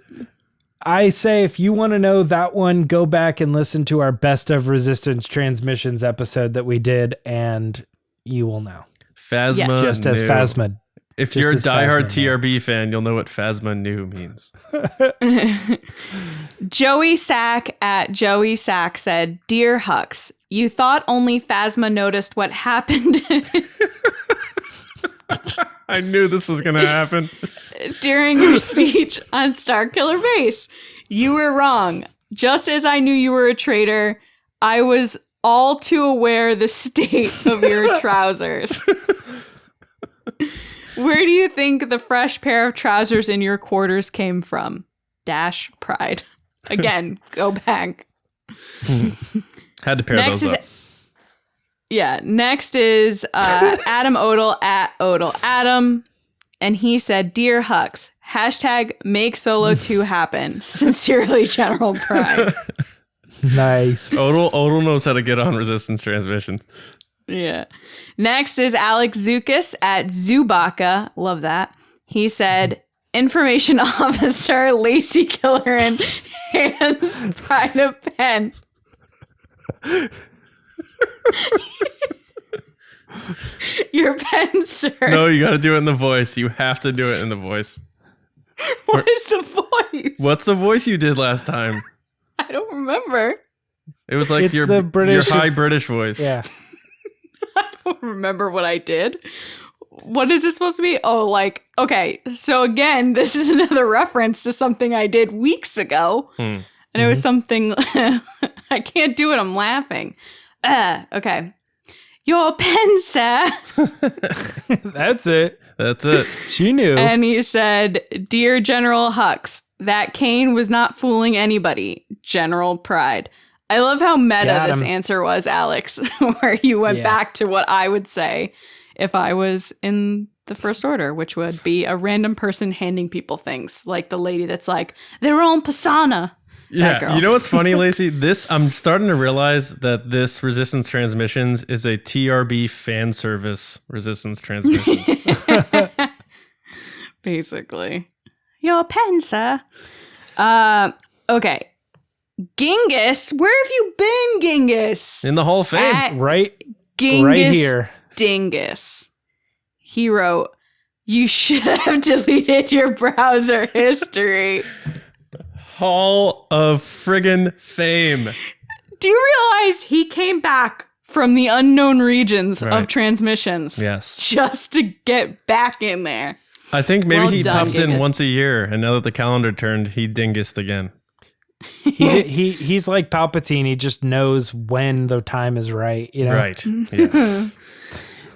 [SPEAKER 2] I say if you want to know that one, go back and listen to our Best of Resistance Transmissions episode that we did, and you will know.
[SPEAKER 1] Phasma
[SPEAKER 3] Yes.
[SPEAKER 2] Just as
[SPEAKER 1] New.
[SPEAKER 2] Phasma.
[SPEAKER 1] If
[SPEAKER 2] just
[SPEAKER 1] you're a
[SPEAKER 2] as
[SPEAKER 1] diehard
[SPEAKER 2] Phasma New.
[SPEAKER 1] TRB fan, you'll know what Phasma New means.
[SPEAKER 3] Joey Sack at Joey Sack said, Dear Hux, you thought only Phasma noticed what happened
[SPEAKER 1] I knew this was going to happen.
[SPEAKER 3] during your speech on Starkiller Base. You were wrong. Just as I knew you were a traitor, I was all too aware the state of your trousers. Where do you think the fresh pair of trousers in your quarters came from? Dash Pride. Again, go back.
[SPEAKER 1] Had to pair those up.
[SPEAKER 3] Next is Adam Odell at Odell Adam. And he said, Dear Hux, hashtag make Solo 2 happen. Sincerely, General Pride.
[SPEAKER 2] Nice.
[SPEAKER 1] Odell knows how to get on Resistance Transmission.
[SPEAKER 3] Yeah. Next is Alex Zukas at Zubaka. Love that. He said, Information Officer, Lacey Killeran, hands Pride a pen. Your pen, sir.
[SPEAKER 1] No, you got to do it in the voice. You have to do it in the voice.
[SPEAKER 3] What is the voice?
[SPEAKER 1] What's the voice you did last time?
[SPEAKER 3] I don't remember.
[SPEAKER 1] It was like
[SPEAKER 2] It's
[SPEAKER 1] your
[SPEAKER 2] the British-
[SPEAKER 1] high British voice.
[SPEAKER 2] Yeah.
[SPEAKER 3] I don't remember what I did. What is it supposed to be? Oh, like, okay. So again, this is another reference to something I did weeks ago. And it was something, I can't do it. I'm laughing. Okay. Your pen, sir.
[SPEAKER 2] That's it.
[SPEAKER 1] That's it.
[SPEAKER 2] She knew.
[SPEAKER 3] And he said, Dear General Hux, that cane was not fooling anybody. General Pride. I love how meta
[SPEAKER 2] Got
[SPEAKER 3] this
[SPEAKER 2] him.
[SPEAKER 3] answer was, Alex, where you went
[SPEAKER 2] Yeah.
[SPEAKER 3] back to what I would say if I was in the First Order, which would be a random person handing people things, like the lady that's like, their own persona. That girl.
[SPEAKER 1] Yeah, you know what's funny, Lacey? I'm starting to realize that this Resistance Transmissions is a TRB fan service Resistance Transmissions.
[SPEAKER 3] Basically. Your pen, sir. Okay. Genghis, where have you been, Genghis?
[SPEAKER 1] In the Hall of Fame.
[SPEAKER 3] At
[SPEAKER 2] right
[SPEAKER 3] Genghis
[SPEAKER 2] here.
[SPEAKER 3] Dingus. He wrote, you should have deleted your browser history.
[SPEAKER 1] Hall of friggin' Fame.
[SPEAKER 3] Do you realize he came back from the unknown regions
[SPEAKER 1] Right.
[SPEAKER 3] of transmissions?
[SPEAKER 1] Yes.
[SPEAKER 3] Just to get back in there.
[SPEAKER 1] I think maybe
[SPEAKER 3] Well
[SPEAKER 1] he
[SPEAKER 3] done,
[SPEAKER 1] pops in
[SPEAKER 3] Genghis.
[SPEAKER 1] once a year, and now that the calendar turned, he dingused again.
[SPEAKER 2] He's like Palpatine. He just knows when the time is right. You know?
[SPEAKER 1] Right. Yes.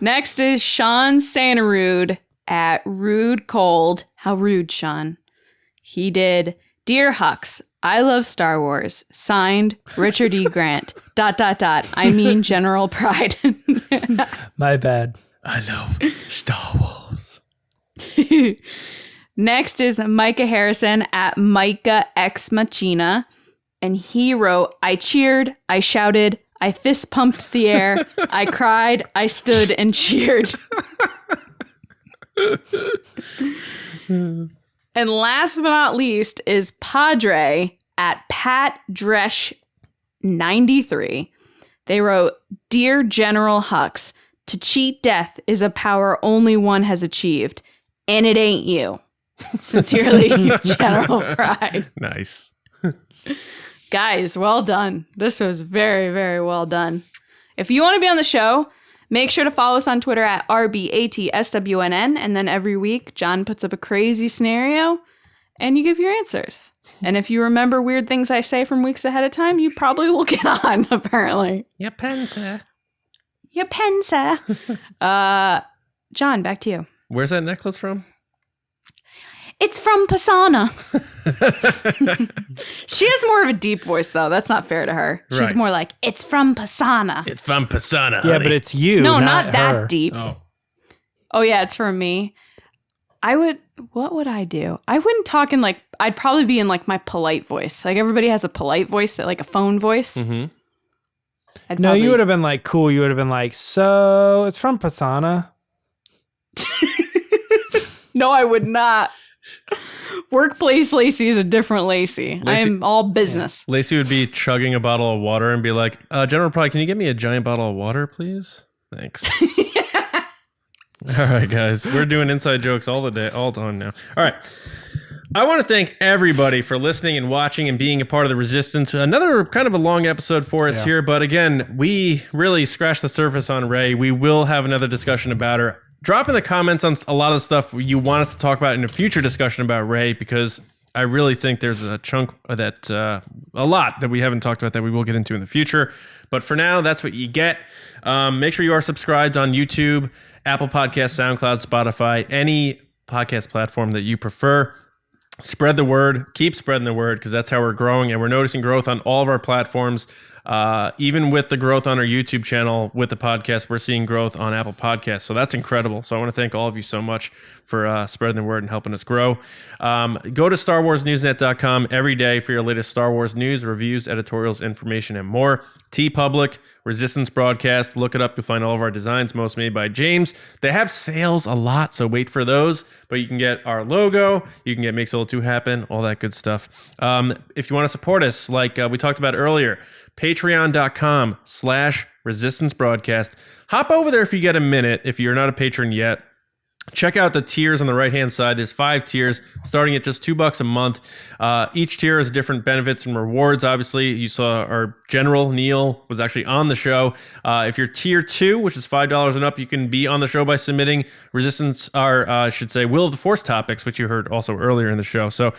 [SPEAKER 3] Next is Sean Santarude at Rude Cold. How rude, Sean. He did, Dear Hux, I love Star Wars. Signed, Richard E. Grant. ... I mean General Pride.
[SPEAKER 2] My bad.
[SPEAKER 1] I love Star Wars.
[SPEAKER 3] Next is Micah Harrison at Micah X Machina. And he wrote, I cheered, I shouted, I fist pumped the air, I cried, I stood and cheered. And last but not least is Padre at Pat Dresch 93. They wrote, Dear General Hux, to cheat death is a power only one has achieved, and it ain't you. Sincerely, General Pride.
[SPEAKER 1] Nice.
[SPEAKER 3] Guys, well done. This was very, very well done. If you want to be on the show, make sure to follow us on Twitter at RBATSWNN. And then every week, John puts up a crazy scenario and you give your answers. And if you remember weird things I say from weeks ahead of time, you probably will get on, apparently.
[SPEAKER 1] You pensa.
[SPEAKER 3] John, back to you.
[SPEAKER 1] Where's that necklace from?
[SPEAKER 3] It's from Pisana. She has more of a deep voice, though. That's not fair to her. She's
[SPEAKER 1] Right.
[SPEAKER 3] more like, it's from Pisana.
[SPEAKER 1] It's from Pisana.
[SPEAKER 2] Yeah, but it's you.
[SPEAKER 3] No, not that
[SPEAKER 2] her.
[SPEAKER 3] deep.
[SPEAKER 1] Oh.
[SPEAKER 3] Oh, yeah, it's from me. What would I do? I wouldn't talk in like, I'd probably be in like my polite voice. Like everybody has a polite voice, like a phone voice.
[SPEAKER 1] Mm-hmm.
[SPEAKER 2] No, you would have been like, cool. You would have been like, so it's from Pisana.
[SPEAKER 3] No, I would not. Workplace Lacey is a different Lacey. I am all business.
[SPEAKER 1] Lacey would be chugging a bottle of water and be like, General Pride, can you get me a giant bottle of water, please? Thanks. All right, guys. We're doing inside jokes all time now. All right. I want to thank everybody for listening and watching and being a part of the Resistance. Another kind of a long episode for us here, but again, we really scratched the surface on Rey. We will have another discussion about her. Drop in the comments on a lot of the stuff you want us to talk about in a future discussion about Rey, because I really think there's a chunk of that, a lot that we haven't talked about that we will get into in the future. But for now, that's what you get. Make sure you are subscribed on YouTube, Apple Podcasts, SoundCloud, Spotify, any podcast platform that you prefer. Spread the word. Keep spreading the word, because that's how we're growing, and we're noticing growth on all of our platforms. Even with the growth on our YouTube channel with the podcast, we're seeing growth on Apple Podcasts. So that's incredible. So I want to thank all of you so much for spreading the word and helping us grow. Go to StarWarsNewsNet.com every day for your latest Star Wars news, reviews, editorials, information, and more. TeePublic, Resistance Broadcast. Look it up. You'll find all of our designs, most made by James. They have sales a lot, so wait for those. But you can get our logo. You can get Make Solo 2 happen, all that good stuff. If you want to support us, like we talked about earlier, patreon.com/Resistance Broadcast. Hop over there if you get a minute, if you're not a patron yet. Check out the tiers on the right-hand side. There's 5 tiers, starting at just $2 a month. Each tier has different benefits and rewards. Obviously, you saw our General Neil was actually on the show. If you're tier 2, which is $5 and up, you can be on the show by submitting Resistance, or I should say, Will of the Force topics, which you heard also earlier in the show. So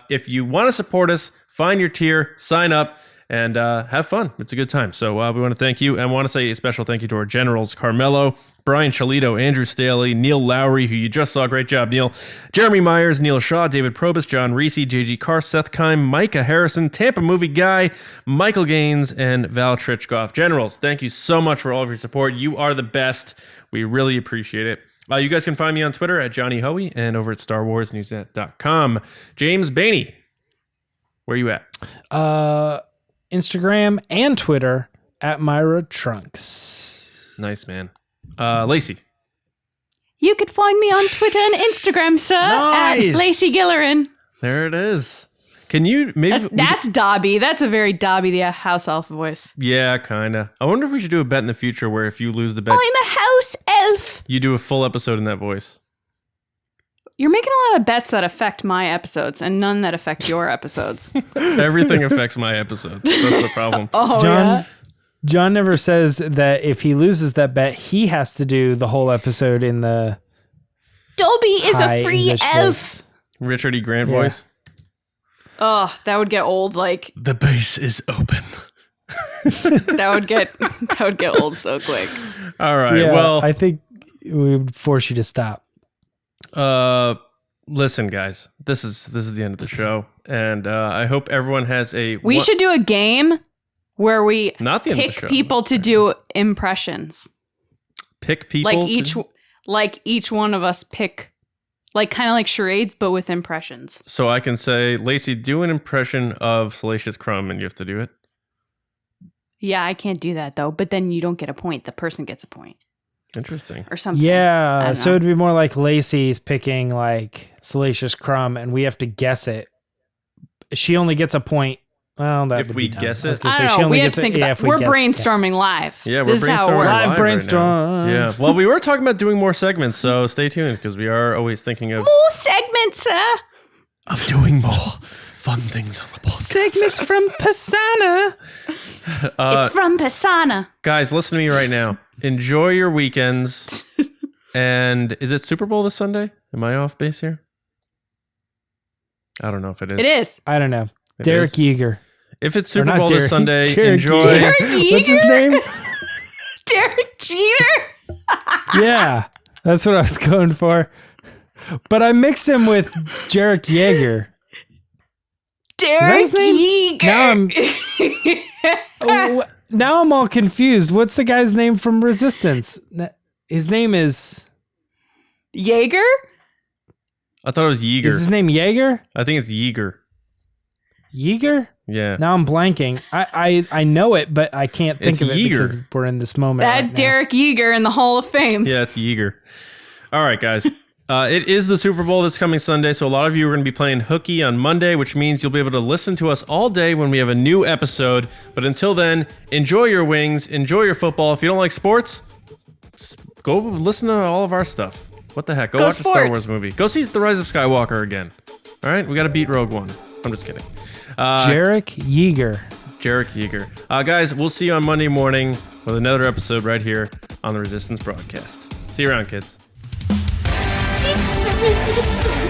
[SPEAKER 1] if you want to support us, find your tier, sign up, and have fun. It's a good time. So we want to thank you, and I want to say a special thank you to our generals, Carmelo, Brian Shalito, Andrew Staley, Neil Lowry, who you just saw. Great job, Neil. Jeremy Myers, Neil Shaw, David Probus, John Reese, JG Carr, Seth Kime, Micah Harrison, Tampa Movie Guy, Michael Gaines, and Val Trichkoff. Generals, thank you so much for all of your support. You are the best. We really appreciate it. You guys can find me on Twitter at Johnny Hoey and over at StarWarsNewsNet.com. James Baney, where are you at?
[SPEAKER 2] Instagram and Twitter at Myra Trunks.
[SPEAKER 1] Nice, man. Lacey.
[SPEAKER 3] You could find me on Twitter and Instagram, sir,
[SPEAKER 2] Nice.
[SPEAKER 3] at Lacey Gillerin.
[SPEAKER 1] There it is. Can you maybe...
[SPEAKER 3] That's Dobby. That's a very Dobby the house elf voice.
[SPEAKER 1] Yeah, kind of. I wonder if we should do a bet in the future where if you lose the bet,
[SPEAKER 3] I'm a house elf.
[SPEAKER 1] you do a full episode in that voice.
[SPEAKER 3] You're making a lot of bets that affect my episodes and none that affect your episodes.
[SPEAKER 1] Everything affects my episodes. That's the problem.
[SPEAKER 2] John never says that if he loses that bet, he has to do the whole episode in the
[SPEAKER 3] Dobby is
[SPEAKER 2] high
[SPEAKER 3] a free
[SPEAKER 2] English
[SPEAKER 3] elf.
[SPEAKER 2] voice.
[SPEAKER 1] Richard E. Grant
[SPEAKER 2] Yeah.
[SPEAKER 1] voice.
[SPEAKER 3] Oh, that would get old. Like
[SPEAKER 1] The base is open.
[SPEAKER 3] that would get old so quick.
[SPEAKER 1] All right.
[SPEAKER 2] Yeah,
[SPEAKER 1] Well,
[SPEAKER 2] I think we would force you to stop.
[SPEAKER 1] listen, guys, this is the end of the show, and I hope everyone has a.
[SPEAKER 3] We should do a game where we
[SPEAKER 1] Not the end of the
[SPEAKER 3] pick
[SPEAKER 1] show.
[SPEAKER 3] people to do impressions.
[SPEAKER 1] Pick people.
[SPEAKER 3] Like each one of us pick Like kind of like charades, but with impressions.
[SPEAKER 1] So I can say, Lacey, do an impression of Salacious Crumb, and you have to do it.
[SPEAKER 3] Yeah, I can't do that though. But then you don't get a point. The person gets a point
[SPEAKER 1] Interesting.
[SPEAKER 3] or something. I
[SPEAKER 2] Yeah,
[SPEAKER 3] don't
[SPEAKER 2] so
[SPEAKER 3] know.
[SPEAKER 2] it'd be more like Lacey's picking like Salacious Crumb, and we have to guess it. She only gets a point. Well, that
[SPEAKER 1] If
[SPEAKER 2] would
[SPEAKER 1] we
[SPEAKER 2] be dumb.
[SPEAKER 1] guess
[SPEAKER 2] I was
[SPEAKER 1] it?
[SPEAKER 2] gonna
[SPEAKER 3] I
[SPEAKER 2] say
[SPEAKER 3] don't
[SPEAKER 2] she
[SPEAKER 3] know.
[SPEAKER 2] only
[SPEAKER 3] We have
[SPEAKER 2] gets
[SPEAKER 3] to think
[SPEAKER 2] it. Yeah,
[SPEAKER 3] about
[SPEAKER 2] if we
[SPEAKER 3] We're
[SPEAKER 2] guess it.
[SPEAKER 3] brainstorming live.
[SPEAKER 1] Yeah,
[SPEAKER 3] This
[SPEAKER 1] we're
[SPEAKER 3] is how it
[SPEAKER 1] brainstorming
[SPEAKER 3] works.
[SPEAKER 2] Live
[SPEAKER 1] live right
[SPEAKER 2] brainstorm.
[SPEAKER 1] now. Yeah. Well, we were talking about doing more segments, so stay tuned because we are always thinking of
[SPEAKER 3] More segments, sir.
[SPEAKER 1] doing more fun things on the podcast.
[SPEAKER 2] Segments from Pisana.
[SPEAKER 3] It's from Pisana.
[SPEAKER 1] Guys, listen to me right now. Enjoy your weekends. And is it Super Bowl this Sunday? Am I off base here? I don't know if it is.
[SPEAKER 3] It is.
[SPEAKER 2] I don't know.
[SPEAKER 1] It
[SPEAKER 2] Derek
[SPEAKER 1] is?
[SPEAKER 2] Yeager.
[SPEAKER 1] If it's
[SPEAKER 2] Or
[SPEAKER 1] Super
[SPEAKER 2] not
[SPEAKER 1] Bowl
[SPEAKER 2] Derek-
[SPEAKER 1] this Sunday,
[SPEAKER 2] Derek
[SPEAKER 1] enjoy.
[SPEAKER 2] Yeager.
[SPEAKER 3] Derek
[SPEAKER 2] What's his
[SPEAKER 3] Yeager?
[SPEAKER 2] name?
[SPEAKER 3] Derek Jeter.
[SPEAKER 2] Yeah, that's what I was going for. But I mixed him with Jarek Yeager.
[SPEAKER 3] Derek
[SPEAKER 2] his name?
[SPEAKER 3] Yeager.
[SPEAKER 2] Now I'm all confused. What's the guy's name from Resistance? His name is...
[SPEAKER 3] Jaeger?
[SPEAKER 1] I thought it was Yeager.
[SPEAKER 2] Is his name Yeager?
[SPEAKER 1] I think it's Yeager.
[SPEAKER 2] Yeager?
[SPEAKER 1] Yeah.
[SPEAKER 2] Now I'm blanking. I know it, but I can't think
[SPEAKER 1] It's
[SPEAKER 2] of it
[SPEAKER 1] Yeager.
[SPEAKER 2] because we're in this moment.
[SPEAKER 3] That
[SPEAKER 2] right now.
[SPEAKER 3] Derek Yeager in the Hall of Fame.
[SPEAKER 1] Yeah, it's Yeager. All right, guys. It is the Super Bowl this coming Sunday, so a lot of you are going to be playing hooky on Monday, which means you'll be able to listen to us all day when we have a new episode. But until then, enjoy your wings, enjoy your football. If you don't like sports, go listen to all of our stuff. What the heck? Go watch a Star
[SPEAKER 3] sports.
[SPEAKER 1] Wars movie. Go see The Rise of Skywalker again. All right? We got to beat Rogue One. I'm just kidding.
[SPEAKER 2] Jarek Yeager.
[SPEAKER 1] Jarek Yeager. Guys, we'll see you on Monday morning with another episode right here on the Resistance broadcast. See you around, kids.
[SPEAKER 3] It's the resistance.